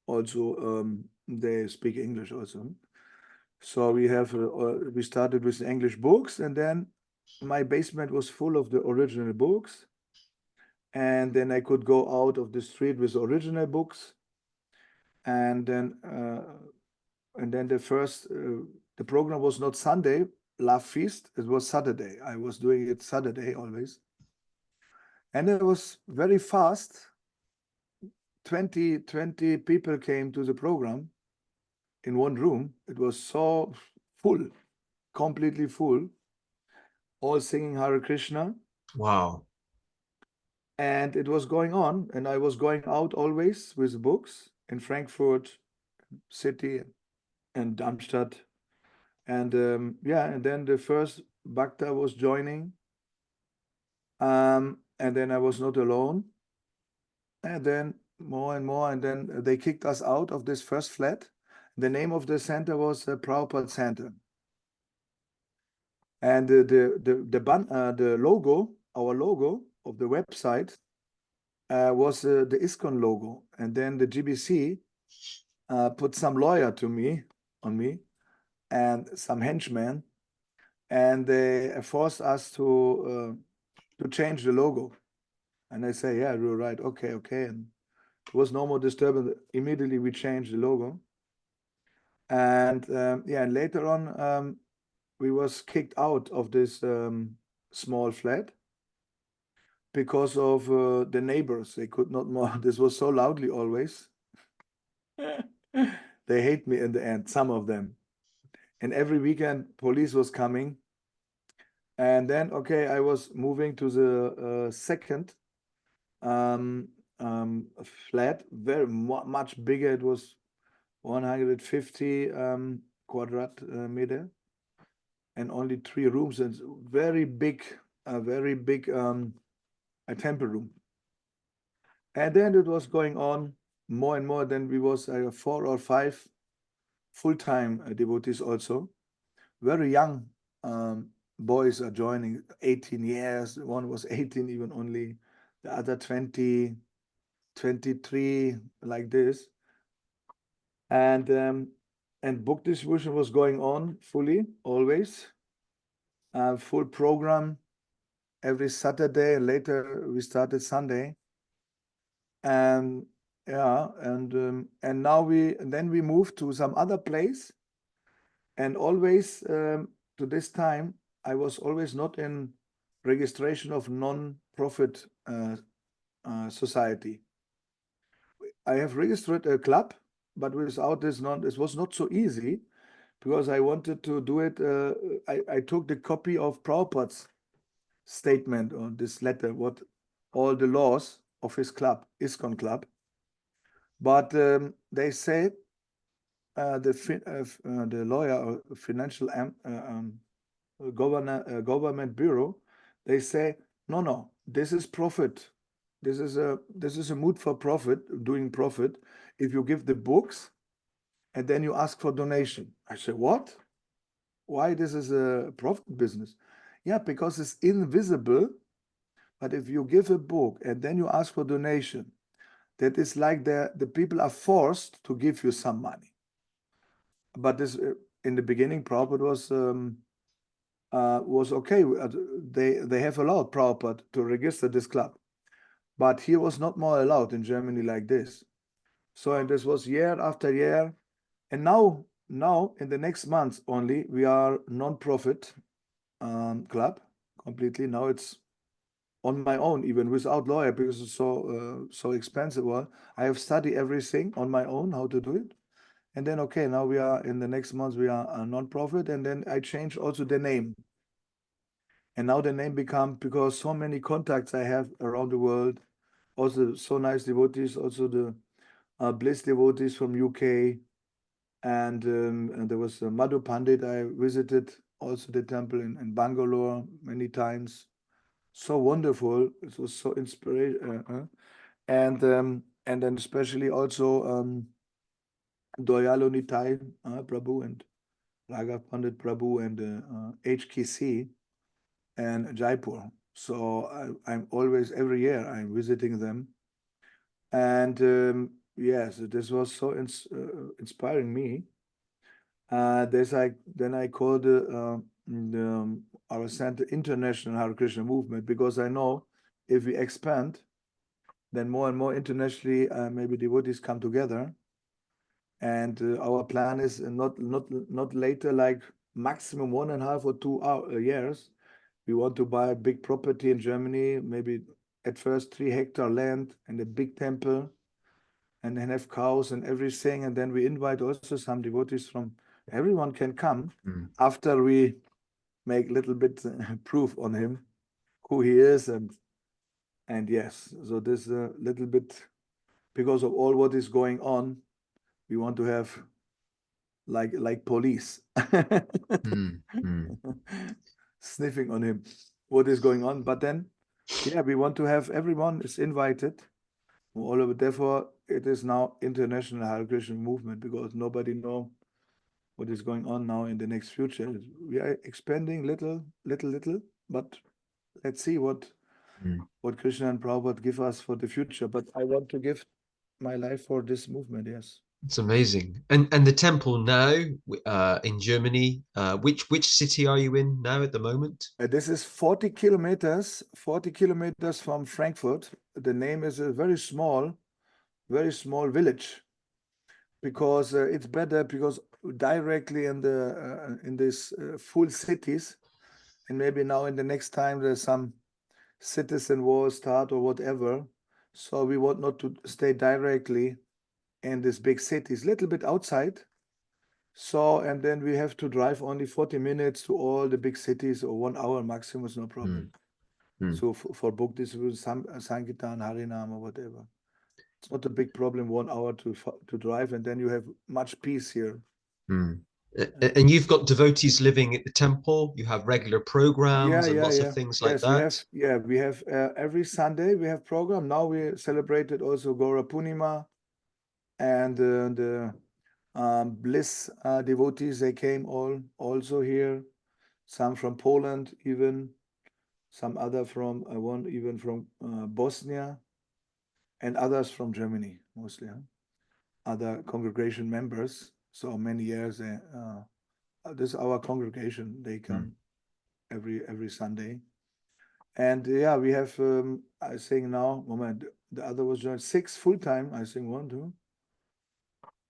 also they speak English also. So we started with the English books, and then my basement was full of the original books. And then I could go out of the street with original books. And then the program was not Sunday, Love Feast. It was Saturday. I was doing it Saturday always. And it was very fast. 20 people came to the program in one room. It was so full, completely full, all singing Hare Krishna. Wow. And it was going on, and I was going out always with books in Frankfurt city and Darmstadt. And yeah, and then the first Bhakta was joining. And then I was not alone. And then more and more, and then they kicked us out of this first flat. The name of the center was Prabhupada Center. And the logo, our logo of the website was the ISKCON logo. And then the GBC put some lawyer on me and some henchmen, and they forced us to change the logo. And I say, yeah, you're right. Okay. And it was no more disturbance. Immediately we changed the logo. And yeah, and later on, we was kicked out of this small flat because of the neighbors. They could not more. This was so loudly always. They hate me in the end, some of them. And every weekend, police was coming. And then, okay, I was moving to the second flat, very much bigger. It was 150 quadrat meter, and only 3 rooms, and very big, a temple room. And then it was going on more and more. Then we was 4 or 5 full-time devotees also. Very young boys are joining, 18 years. One was 18 even only, the other 20, 23, like this. And book distribution was going on fully, always. Full program every Saturday, and later we started Sunday. And yeah, and now then we moved to some other place, and always to this time I was always not in registration of non-profit society. I have registered a club, but without this it was not so easy, because I wanted to do it. I took the copy of Prabhupada's statement or this letter, what all the laws of his club, ISKCON club. But they said the lawyer or financial government bureau, they say, no, this is profit. This is a mood for profit, doing profit. If you give the books and then you ask for donation. I say, what? Why this is a profit business? Yeah, because it's invisible. But if you give a book and then you ask for donation, that is like the people are forced to give you some money. But this in the beginning, Prabhupada was okay. They have allowed Prabhupada to register this club, but he was not more allowed in Germany like this. So, and this was year after year, and now in the next month only we are non-profit club completely. Now it's on my own, even without lawyer, because it's so expensive. Well, I have studied everything on my own how to do it, and then okay, now we are in the next month we are a non-profit, and then I changed also the name, and now the name become, because so many contacts I have around the world, also so nice devotees, also the bliss devotees from UK, and there was Madhu Pandit. I visited also the temple in Bangalore many times. So wonderful. It was so inspiring. And then especially also Doyalo Nitai Prabhu and Raghav Pandit Prabhu and HKC and Jaipur. So I'm always, every year I'm visiting them. And yes, this was so inspiring me. Then I called our center International Hare Krishna movement, because I know if we expand, then more and more internationally, maybe devotees come together. And our plan is not later, like maximum 1.5 or 2 years. We want to buy a big property in Germany, maybe at first 3-hectare land and a big temple, and then have cows and everything. And then we invite also some devotees from, everyone can come after we make a little bit proof on him, who he is. And yes, so this a little bit, because of all what is going on, we want to have like police sniffing on him, what is going on. But then, yeah, we want to have, everyone is invited All of it. Therefore, it is now international Hare Krishna movement because nobody know what is going on now in the next future. We are expanding little, but let's see what Krishna and Prabhupada give us for the future. But I want to give my life for this movement. Yes. It's amazing. And the temple now in Germany, which city are you in now at the moment? This is 40 kilometers from Frankfurt. The name is a very small village because it's better because directly in the in these full cities, and maybe now in the next time there's some citizen war start or whatever. So we want not to stay directly in these big cities, little bit outside. So, and then we have to drive only 40 minutes to all the big cities, or 1 hour maximum is no problem. So for book this with some Sankirtan, Harinam or whatever. It's not a big problem, 1 hour to drive, and then you have much peace here. And you've got devotees living at the temple. You have regular programs and lots of things like Yes, that. we have every Sunday we have program. Now we celebrated also Gaura Punima, and the Bliss devotees, they came all also here. Some from Poland, even some other from one even from Bosnia, and others from Germany mostly. Other congregation members. So many years. This is our congregation. They come every Sunday. And yeah, we have I think now, moment, the other was joined 6 full-time, I think 1, 2.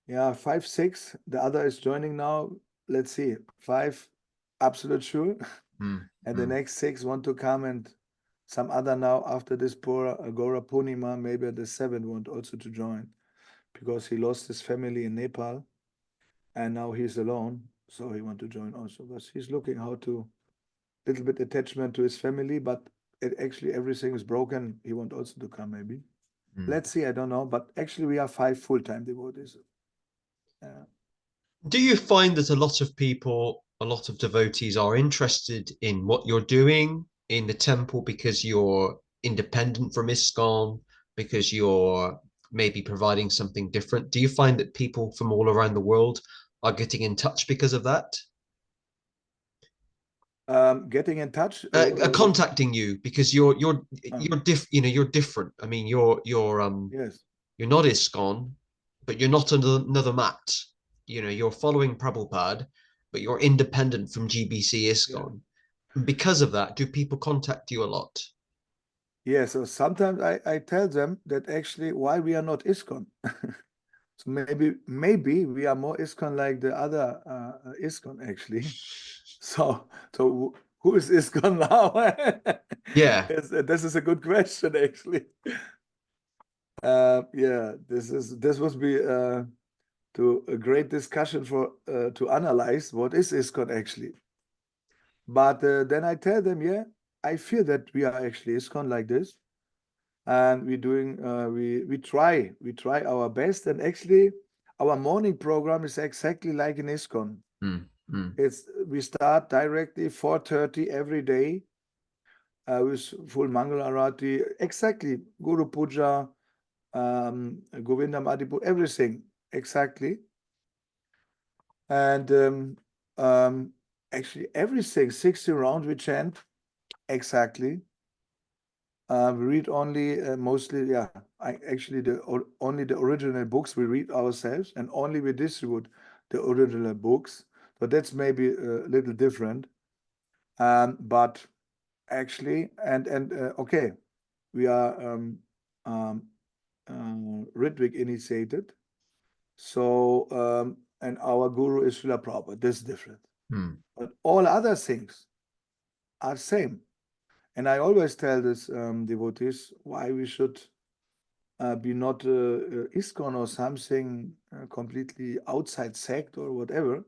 Yeah, 5, 6. The other is joining now. Let's see, 5 absolute sure. And the next 6 want to come, and some other now after this poor Agora Punima, maybe the 7th want also to join because he lost his family in Nepal and now he's alone. So he want to join also, but he's looking how to little bit attachment to his family, but actually everything is broken. He want also to come maybe. Let's see, I don't know, but actually we are 5 full-time devotees. Do you find that a lot of people, a lot of devotees are interested in what you're doing in the temple because you're independent from ISKCON, because you're maybe providing something different? Do you find that people from all around the world are getting in touch because of that? Getting in touch, Contacting you because you're you're different. I mean, yes, you're not ISKCON, but you're not under another mat. You know, you're following Prabhupada, but you're independent from GBC ISKCON. Because of that, do people contact you a lot? yeah. So sometimes I tell them that actually why we are not ISKCON. So maybe we are more ISKCON like the other ISKCON actually. So who is ISKCON now? Yeah. Yes, this is a good question actually. Yeah, this would be to a great discussion for to analyze what is ISKCON actually. But then I tell them, yeah, I feel that we are actually ISKCON like this, and we're doing we try our best, and actually our morning program is exactly like in ISKCON. We start directly 4:30 every day with full Mangal Arati, exactly Guru Puja, Govindam Adipu, everything exactly, and actually everything 60 rounds we chant exactly. We read only mostly, yeah. Actually only the original books we read ourselves, and only we distribute the original books. So that's maybe a little different. But actually, and okay, we are Ritwik initiated. So and our guru is Srila Prabhupada. This is different. But all other things are same. And I always tell this devotees why we should be not ISKCON or something completely outside sect or whatever.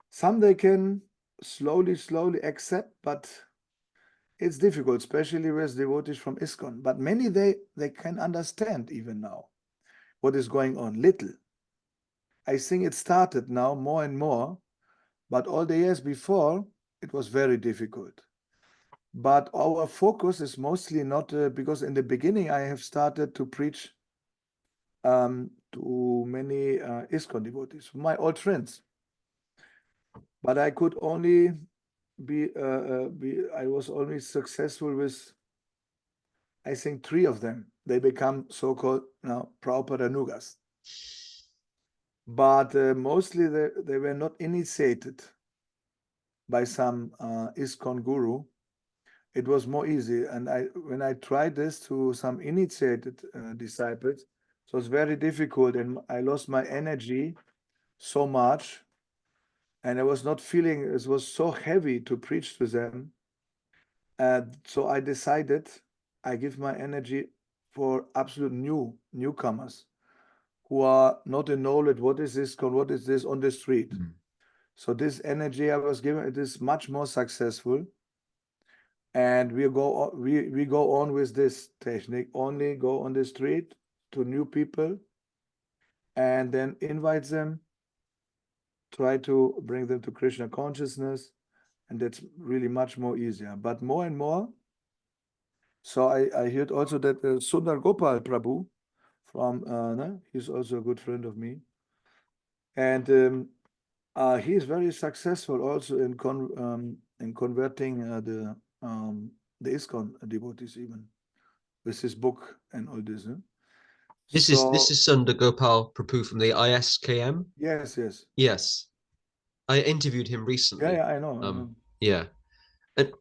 Some they can slowly accept, but it's difficult, especially with devotees from ISKCON. But many they can understand even now what is going on. Little. I think it started now more and more, but all the years before it was very difficult. But our focus is mostly not because in the beginning I have started to preach to many ISKCON devotees, my old friends. But I could only I was only successful with, I think, 3 of them. They become so-called now Prabhupada Nugas. But mostly they were not initiated by some ISKCON guru. It was more easy. And when I tried this to some initiated disciples, it was very difficult, and I lost my energy so much. And I was not feeling, it was so heavy to preach to them. So I decided I give my energy for absolute newcomers who are not in knowledge, what is this on the street. So this energy I was given, it is much more successful. And we go on with this technique, only go on the street to new people and then invite them, try to bring them to Krishna consciousness, and that's really much more easier. But more and more, so I heard also that Sundar Gopal Prabhu from, he's also a good friend of me, and he is very successful also in converting the ISKCON devotees, even with his book and all this. This is Sundar Gopal Prabhu from the ISKM. Yes. Yes, I interviewed him recently. Yeah, I know. Yeah, and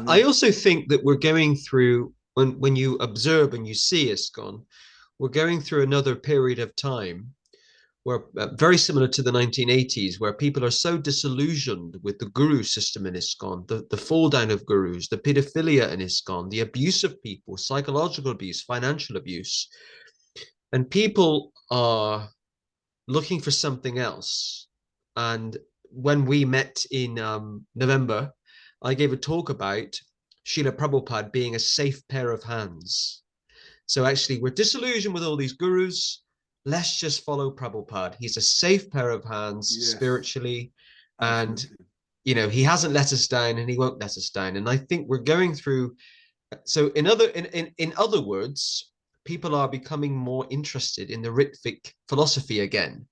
I I know. also think that we're going through, when you observe and you see ISKCON, we're going through another period of time where very similar to the 1980s, where people are so disillusioned with the guru system in ISKCON, the fall down of gurus, the pedophilia in ISKCON, the abuse of people, psychological abuse, financial abuse, and people are looking for something else. And when we met in November, I gave a talk about Srila Prabhupada being a safe pair of hands. So actually, we're disillusioned with all these gurus. Let's just follow Prabhupada. He's a safe pair of hands spiritually. And, he hasn't let us down and he won't let us down. And I think we're going through. So in other words, people are becoming more interested in the Ritvik philosophy again.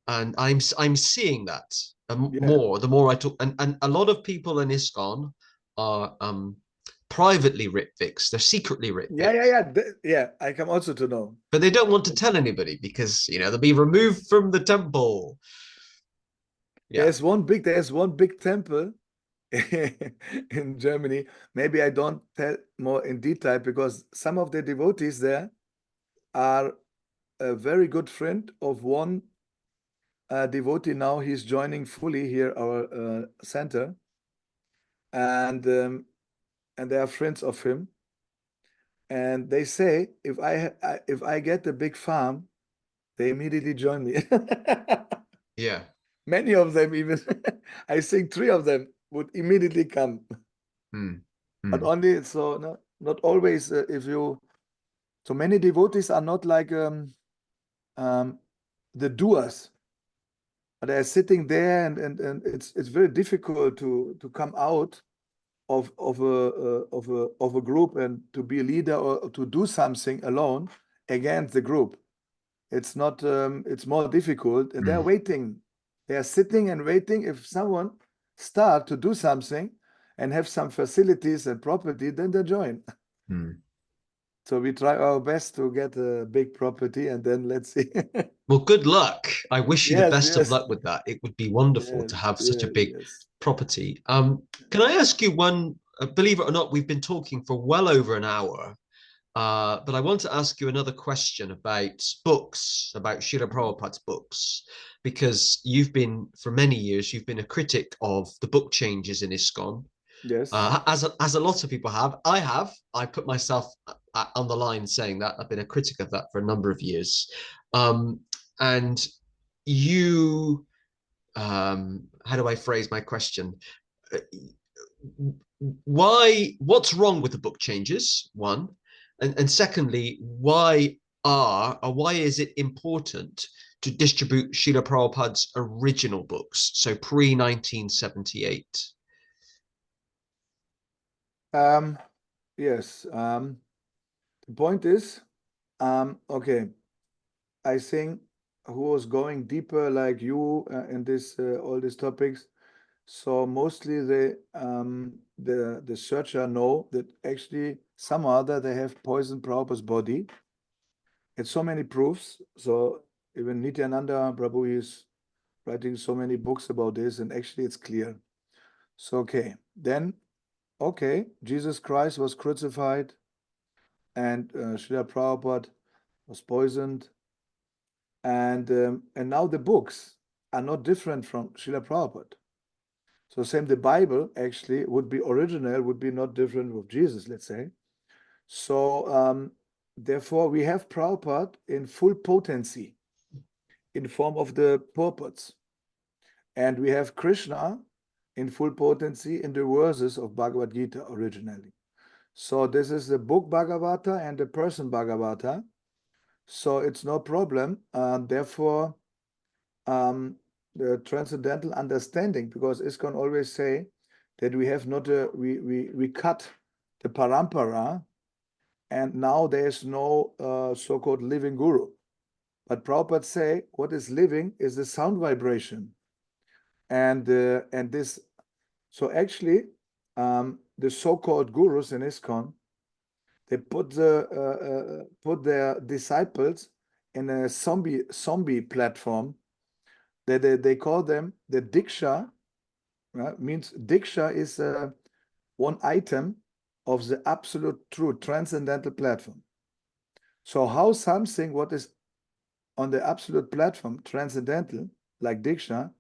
And I'm seeing that more the more I talk, and a lot of people in ISKCON are privately Ritviks. They're secretly Ritviks. Yeah. I come also to know, but they don't want to tell anybody because they'll be removed from the temple. Yeah. There's one big temple in Germany. Maybe I don't tell more in detail because some of the devotees there are a very good friend of one devotee. Now he's joining fully here our center, and they are friends of him. And they say if I get a big farm, they immediately join me. Yeah. Many of them even, I think 3 of them would immediately come. But only so not always. So many devotees are not like the doers. They're sitting there, and it's very difficult to come out of a group and to be a leader or to do something alone against the group. It's not. It's more difficult, and they're waiting. They are sitting and waiting. If someone start to do something and have some facilities and property, then they join. So we try our best to get a big property, and then let's see. Well, good luck. I wish you the best of Yes. luck with that. It would be wonderful to have such a big property. Can I ask you one? Believe it or not, we've been talking for well over an hour. But I want to ask you another question about books, about Srila Prabhupada's books, because for many years, you've been a critic of the book changes in ISKCON. Yes. As a lot of people have. I put myself on the line saying that. I've been a critic of that for a number of years. And you, how do I phrase my question? What's wrong with the book changes? One. And secondly, why is it important to distribute Srila Prabhupada's original books, so pre-1978? Yes. The point is, okay, I think, who was going deeper like you in this all these topics. So mostly the searcher know that actually some other they have poisoned Prabhupada's body. It's so many proofs. So even Nityananda Prabhu is writing so many books about this, and actually it's clear. So okay, then okay, Jesus Christ was crucified, and Srila Prabhupada was poisoned, and now the books are not different from Srila Prabhupada. So same, the Bible actually would be original, would be not different with Jesus, let's say. So therefore we have Prabhupada in full potency in form of the purports. And we have Krishna in full potency in the verses of Bhagavad Gita originally. So this is the book Bhagavata and the person Bhagavata. So it's no problem. Therefore, the transcendental understanding, because ISKCON always say that we have not we cut the parampara, and now there's no so-called living guru. But Prabhupada say what is living is the sound vibration, and this. So actually, the so-called gurus in ISKCON, they put their disciples in a zombie platform. They call them the Diksha. Means Diksha is one item of the absolute true transcendental platform. So how something what is on the absolute platform, transcendental, like Diksha,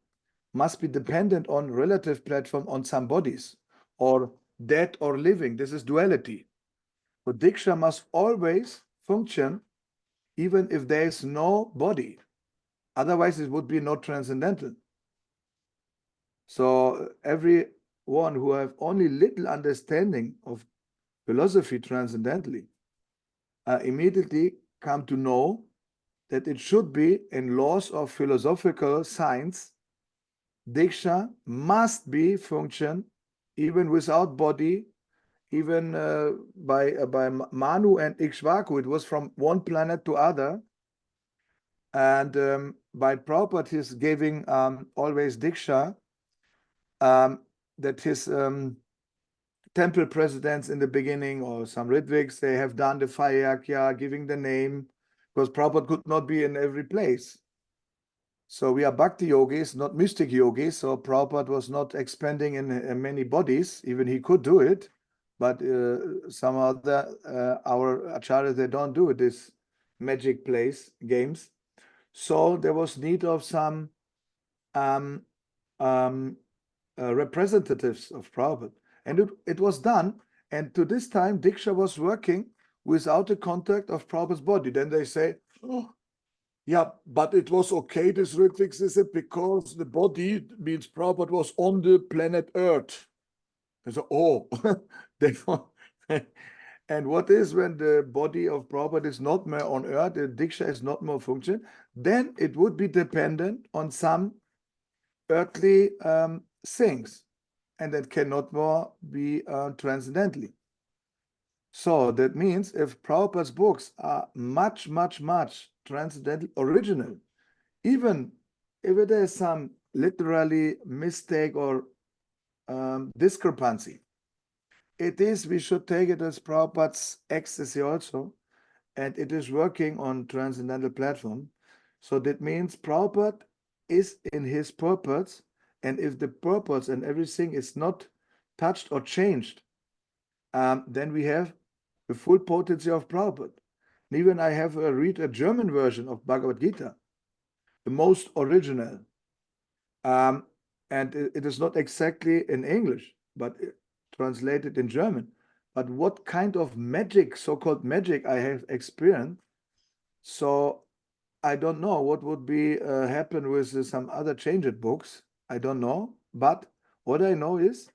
must be dependent on relative platform on some bodies, or dead or living. This is duality. So Diksha must always function even if there is no body. Otherwise, it would be not transcendental. So everyone who have only little understanding of philosophy transcendentally immediately come to know that it should be in laws of philosophical science. Diksha must be function even without body, even by Manu and Ikshvaku. It was from one planet to other. And by Prabhupada, he's giving always Diksha, that his temple presidents in the beginning, or some Ritviks, they have done the Fayakya, giving the name, because Prabhupada could not be in every place. So we are bhakti yogis, not mystic yogis. So Prabhupada was not expanding in many bodies. Even he could do it, but some other our acharyas, they don't do it, this magic place games. So there was need of some representatives of Prabhupada, and it was done. And to this time, Diksha was working without the contact of Prabhupada's body. Then they say, oh, yeah, but it was okay, this Ritviks, is it, because the body means Prabhupada was on the planet Earth. And so, oh, and what is when the body of Prabhupada is not more on Earth, the Diksha is not more function, then it would be dependent on some earthly things, and that cannot more be transcendentally. So that means if Prabhupada's books are much, much, much transcendental original, even if there is some literally mistake or discrepancy, we should take it as Prabhupada's ecstasy also, and it is working on transcendental platform. So that means Prabhupada is in his purpose, and if the purpose and everything is not touched or changed, then we have the full potency of Prabhupada. And even I have read a German version of Bhagavad Gita, the most original. And it is not exactly in English, but translated in German. But what kind of magic, so-called magic, I have experienced. So I don't know what would be happen with some other changed books. I don't know. But what I know is,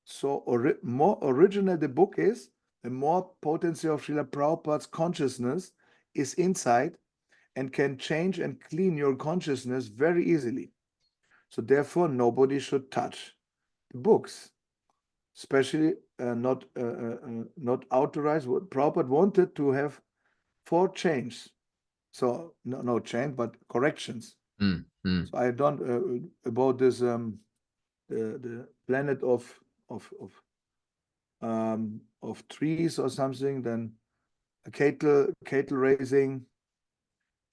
so more original the book is, the more potency of Srila Prabhupada's consciousness is inside, and can change and clean your consciousness very easily. So therefore, nobody should touch the books, especially not authorized. What Prabhupada wanted to have 4 chains. So no change, but corrections. Mm, mm, So I don't about this the planet of trees or something, then cattle raising,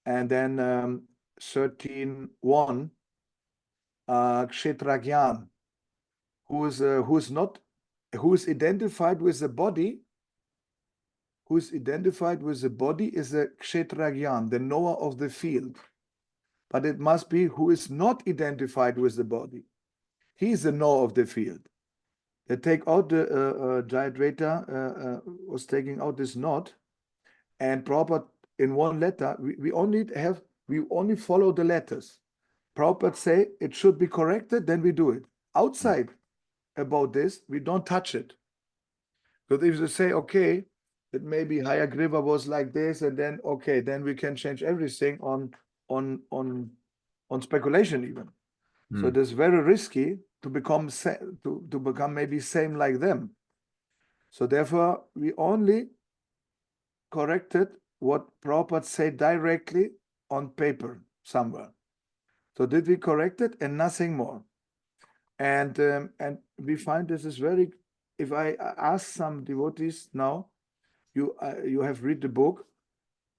and then 13:1 Kshetragyan, who is identified with the body, is a Kshetragyan, the knower of the field. But it must be who is not identified with the body. He is the knower of the field. They take out the Jayadvaita was taking out this knot, and Prabhupada in one letter, we only follow the letters. Prabhupada say it should be corrected, then we do it. Outside about this, we don't touch it. Because if you say, okay, that maybe Hayagriva was like this, and then okay, then we can change everything on speculation even. So it is very risky to become to become maybe same like them. So therefore, we only corrected what Prabhupada said directly on paper somewhere. So did we correct it and nothing more? And we find this is very. If I ask some devotees now, you have read the book,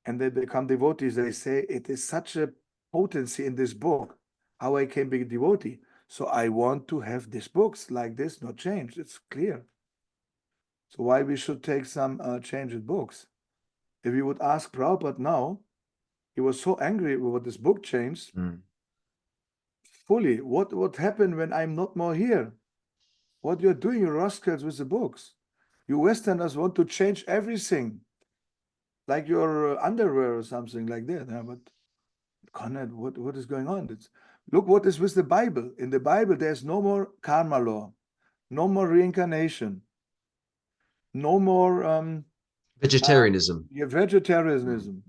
and they become devotees, they say it is such a potency in this book, how I can be a devotee. So I want to have these books like this, not changed. It's clear. So why we should take some changed books? If you would ask Prabhupada now, he was so angry with what this book changed. Fully, what happened when I'm not more here? What you're doing, you rascals, with the books? You Westerners want to change everything, like your underwear or something like that. But Conrad, what is going on? Look what is with the Bible. In the Bible, there's no more karma law, no more reincarnation, no more vegetarianism. Vegetarianism.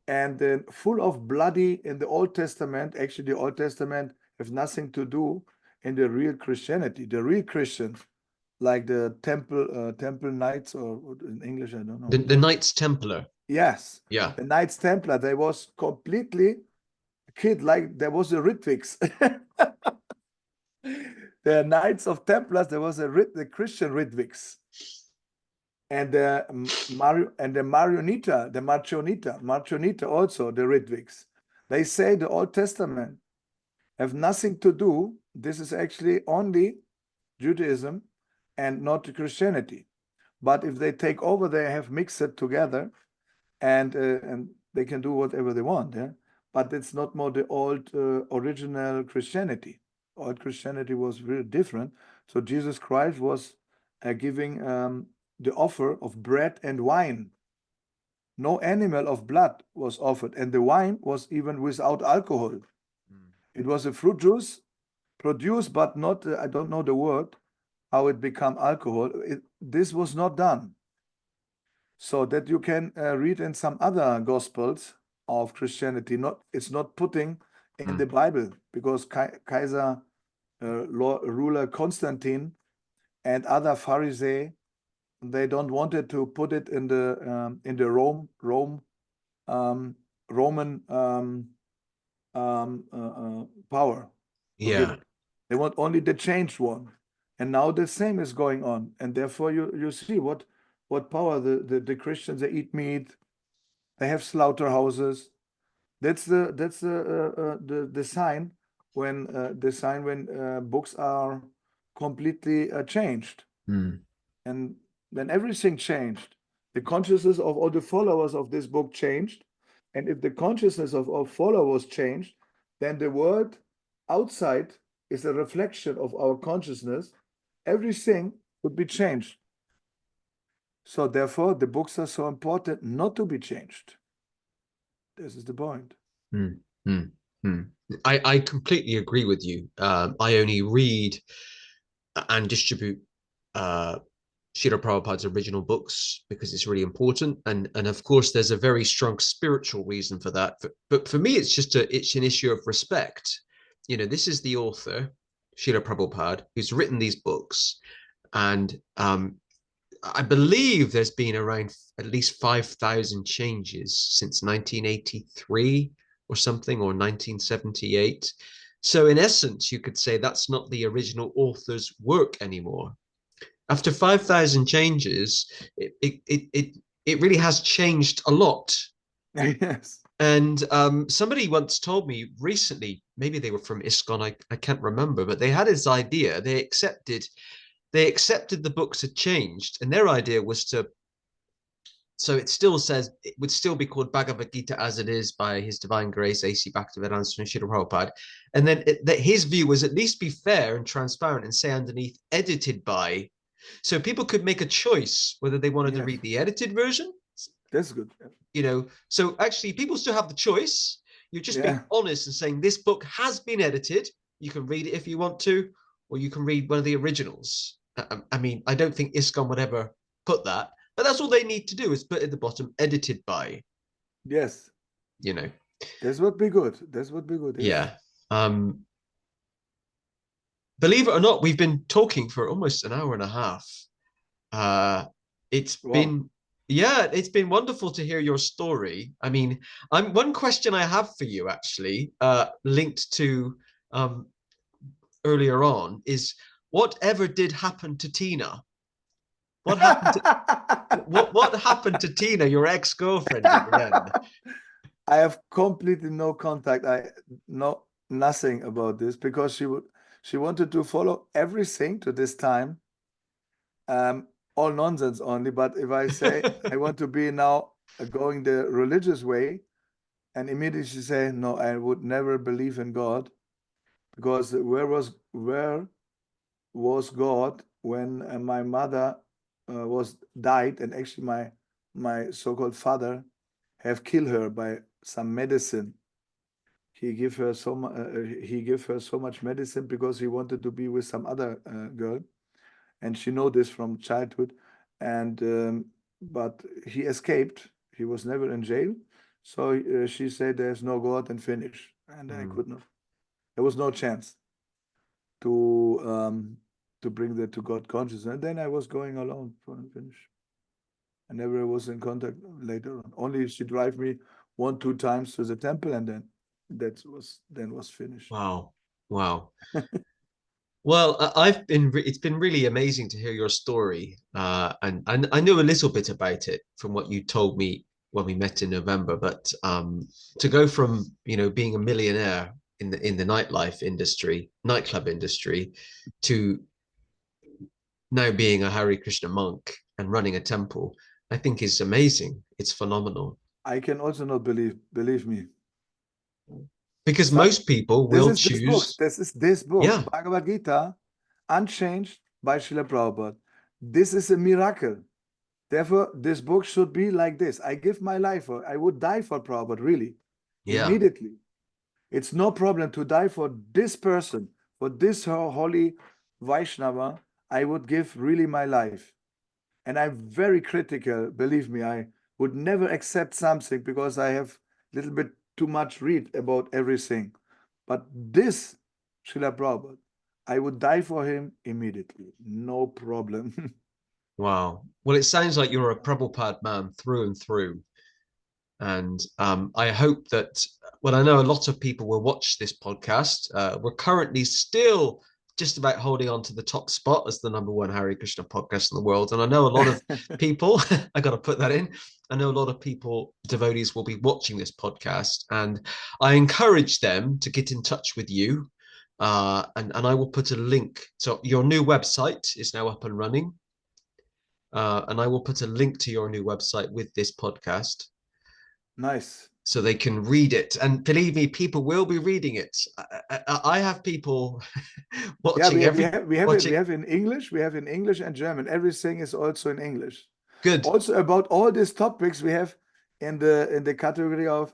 And then full of bloody in the Old Testament. Actually, the Old Testament has nothing to do in the real Christianity. The real Christians, like the temple knights, or in English, I don't know. The Knights Templar. Yes. Yeah. The Knights Templar, they was completely kid, like there was a Ritviks. The Knights of Templars, there was the Christian Ritviks. And the Marionita also, the Ritviks. They say the Old Testament have nothing to do. This is actually only Judaism and not Christianity. But if they take over, they have mixed it together, and they can do whatever they want. Yeah? But it's not more the old original Christianity. Old Christianity was really different. So Jesus Christ was giving the offer of bread and wine. No animal of blood was offered, and the wine was even without alcohol. It was a fruit juice produced, but not, I don't know the word, how it become alcohol. This was not done. So that you can read in some other gospels of Christianity. It's not putting in the Bible, because Kaiser ruler Constantine and other Pharisees, they don't wanted to put it in the Roman power. Yeah. They want only the changed one, and now the same is going on, and therefore you see what power the Christians. They eat meat, they have slaughterhouses. That's the sign when books are completely changed, and then everything changed. The consciousness of all the followers of this book changed, and if the consciousness of all followers changed, then the world outside is a reflection of our consciousness. Everything would be changed. So therefore, the books are so important not to be changed. This is the point. I completely agree with you. I only read and distribute Srila Prabhupada's original books because it's really important, and of course there's a very strong spiritual reason for that. But for me, it's an issue of respect. You know, this is the author, Srila Prabhupada, who's written these books, and I believe there's been around at least 5,000 changes since 1983 or something, or 1978. So in essence, you could say that's not the original author's work anymore. After 5,000 changes, it really has changed a lot. Yes. And somebody once told me recently, maybe they were from ISKCON, I can't remember, but they had this idea. They accepted the books had changed, and their idea was to, so it still says it would still be called Bhagavad Gita as it is by His Divine Grace A.C. Bhaktivedanta Swami Srila Prabhupada, and then that his view was at least be fair and transparent and say underneath edited by, so people could make a choice whether they wanted to read the edited version. That's good. So actually people still have the choice. You're just being honest and saying this book has been edited. You can read it if you want to, or you can read one of the originals. I mean, I don't think ISKCON would ever put that, but that's all they need to do is put at the bottom edited by. Yes. This would be good. This would be good. Yes. Yeah. Believe it or not, we've been talking for almost an hour and a half. It's been wonderful to hear your story. I mean, one question I have for you actually, linked to earlier on, is whatever did happen to Tina? What happened to what happened to Tina, your ex-girlfriend, in the end? I have completely no contact. I know nothing about this, because she wanted to follow everything to this time. All nonsense only. But if I say I want to be now going the religious way, and immediately she say, no, I would never believe in God, because where was God when my mother was died, and actually my so-called father have killed her by some medicine. He give her so much medicine because he wanted to be with some other girl, and she know this from childhood. And but he escaped. He was never in jail. So she said, "There's no God," and finish. And I could not. There was no chance to bring that to God consciousness. And then I was going alone for the finish. I never was in contact later on. Only she drive me 1-2 times to the temple, and then was finished. Wow. Well, it's been really amazing to hear your story, and I knew a little bit about it from what you told me when we met in November. But to go from being a millionaire in the nightclub industry, to now being a Hare Krishna monk and running a temple, I think is amazing. It's phenomenal. I can also not believe me. Because most people will choose. This is this book, Bhagavad Gita, unchanged by Srila Prabhupada. This is a miracle. Therefore, this book should be like this. I give my life for. I would die for Prabhupada, really, immediately. It's no problem to die for this person, for this holy Vaishnava. I would give really my life. And I'm very critical. Believe me, I would never accept something because I have a little bit too much read about everything. But this, Srila Prabhupada, I would die for him immediately. No problem. Wow. Well, it sounds like you're a Prabhupada man through and through. And I hope that, well, I know a lot of people will watch this podcast. We're currently still just about holding on to the top spot as the #1 Hare Krishna podcast in the world. And I know a lot of people, I got to put that in. I know a lot of people, devotees, will be watching this podcast, and I encourage them to get in touch with you. And I will put a link. So your new website is now up and running. And I will put a link to your new website with this podcast. Nice. So they can read it. And believe me, people will be reading it. I have people watching. We have in English. We have in English and German. Everything is also in English. Good. Also about all these topics we have in the category of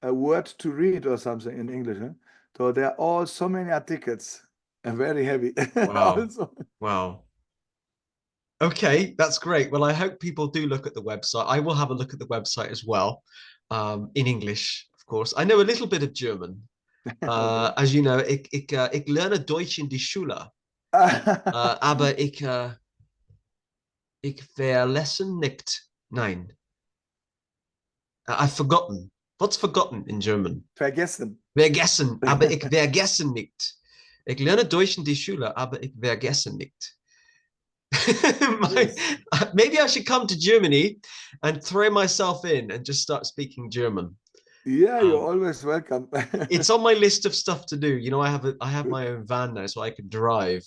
a word to read or something in English. Huh? So there are all so many articles and very heavy. Wow. Wow. Okay, that's great. Well, I hope people do look at the website. I will have a look at the website as well, in English, of course. I know a little bit of German. As you know, ich lerne Deutsch in die Schule. Aber Ich vergessen nicht. Nein. I've forgotten. What's forgotten in German? Vergessen. Vergessen, aber ich vergessen nicht. Ich lerne Deutsch in die Schule, aber ich vergesse nicht. Yes. Maybe I should come to Germany and throw myself in and just start speaking German. Yeah, you're always welcome. It's on my list of stuff to do. You know, I have my own van now, so I could drive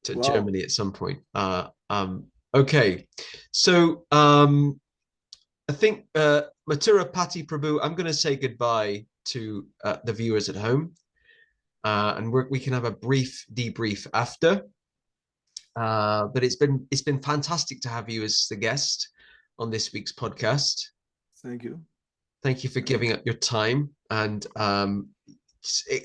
to Wow. Germany at some point. Okay, so I think Mathura Pati Prabhu, I'm going to say goodbye to the viewers at home, and we can have a brief debrief after. But it's been fantastic to have you as the guest on this week's podcast. Thank you. Thank you for giving up your time, and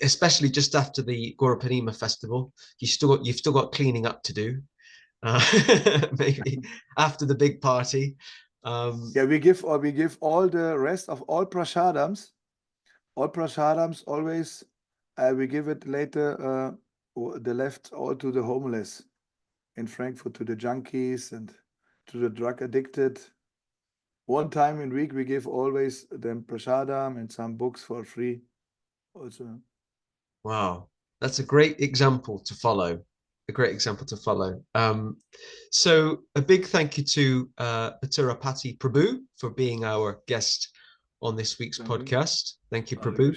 especially just after the Gaurapanima festival, you've still got cleaning up to do. Maybe after the big party. Yeah, we give all the rest of all prasadams always. We give it later. The left all to the homeless in Frankfurt, to the junkies and to the drug addicted. One time in week we give always them prasadam and some books for free. Also. Wow, that's a great example to follow. A great example to follow. So a big thank you to Mathura Pati Prabhu for being our guest on this week's podcast. Thank you, Prabhu.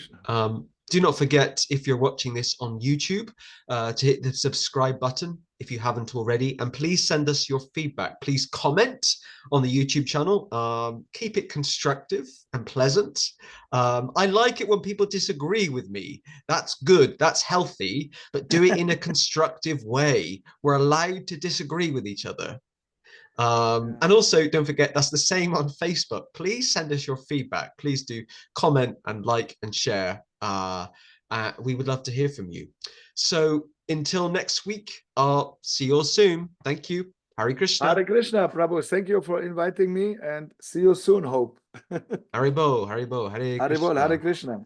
Do not forget, if you're watching this on YouTube, to hit the subscribe button if you haven't already, and please send us your feedback. Please comment on the YouTube channel. Keep it constructive and pleasant. I like it when people disagree with me. That's good, that's healthy, but do it in a constructive way. We're allowed to disagree with each other. And also, don't forget, that's the same on Facebook. Please send us your feedback. Please do comment and like and share. We would love to hear from you. So until next week, I'll see you all soon. Thank you. Hare Krishna. Hare Krishna, Prabhu. Thank you for inviting me, and see you soon, hope. Haribo, Haribo, Hare Krishna. Hare Krishna.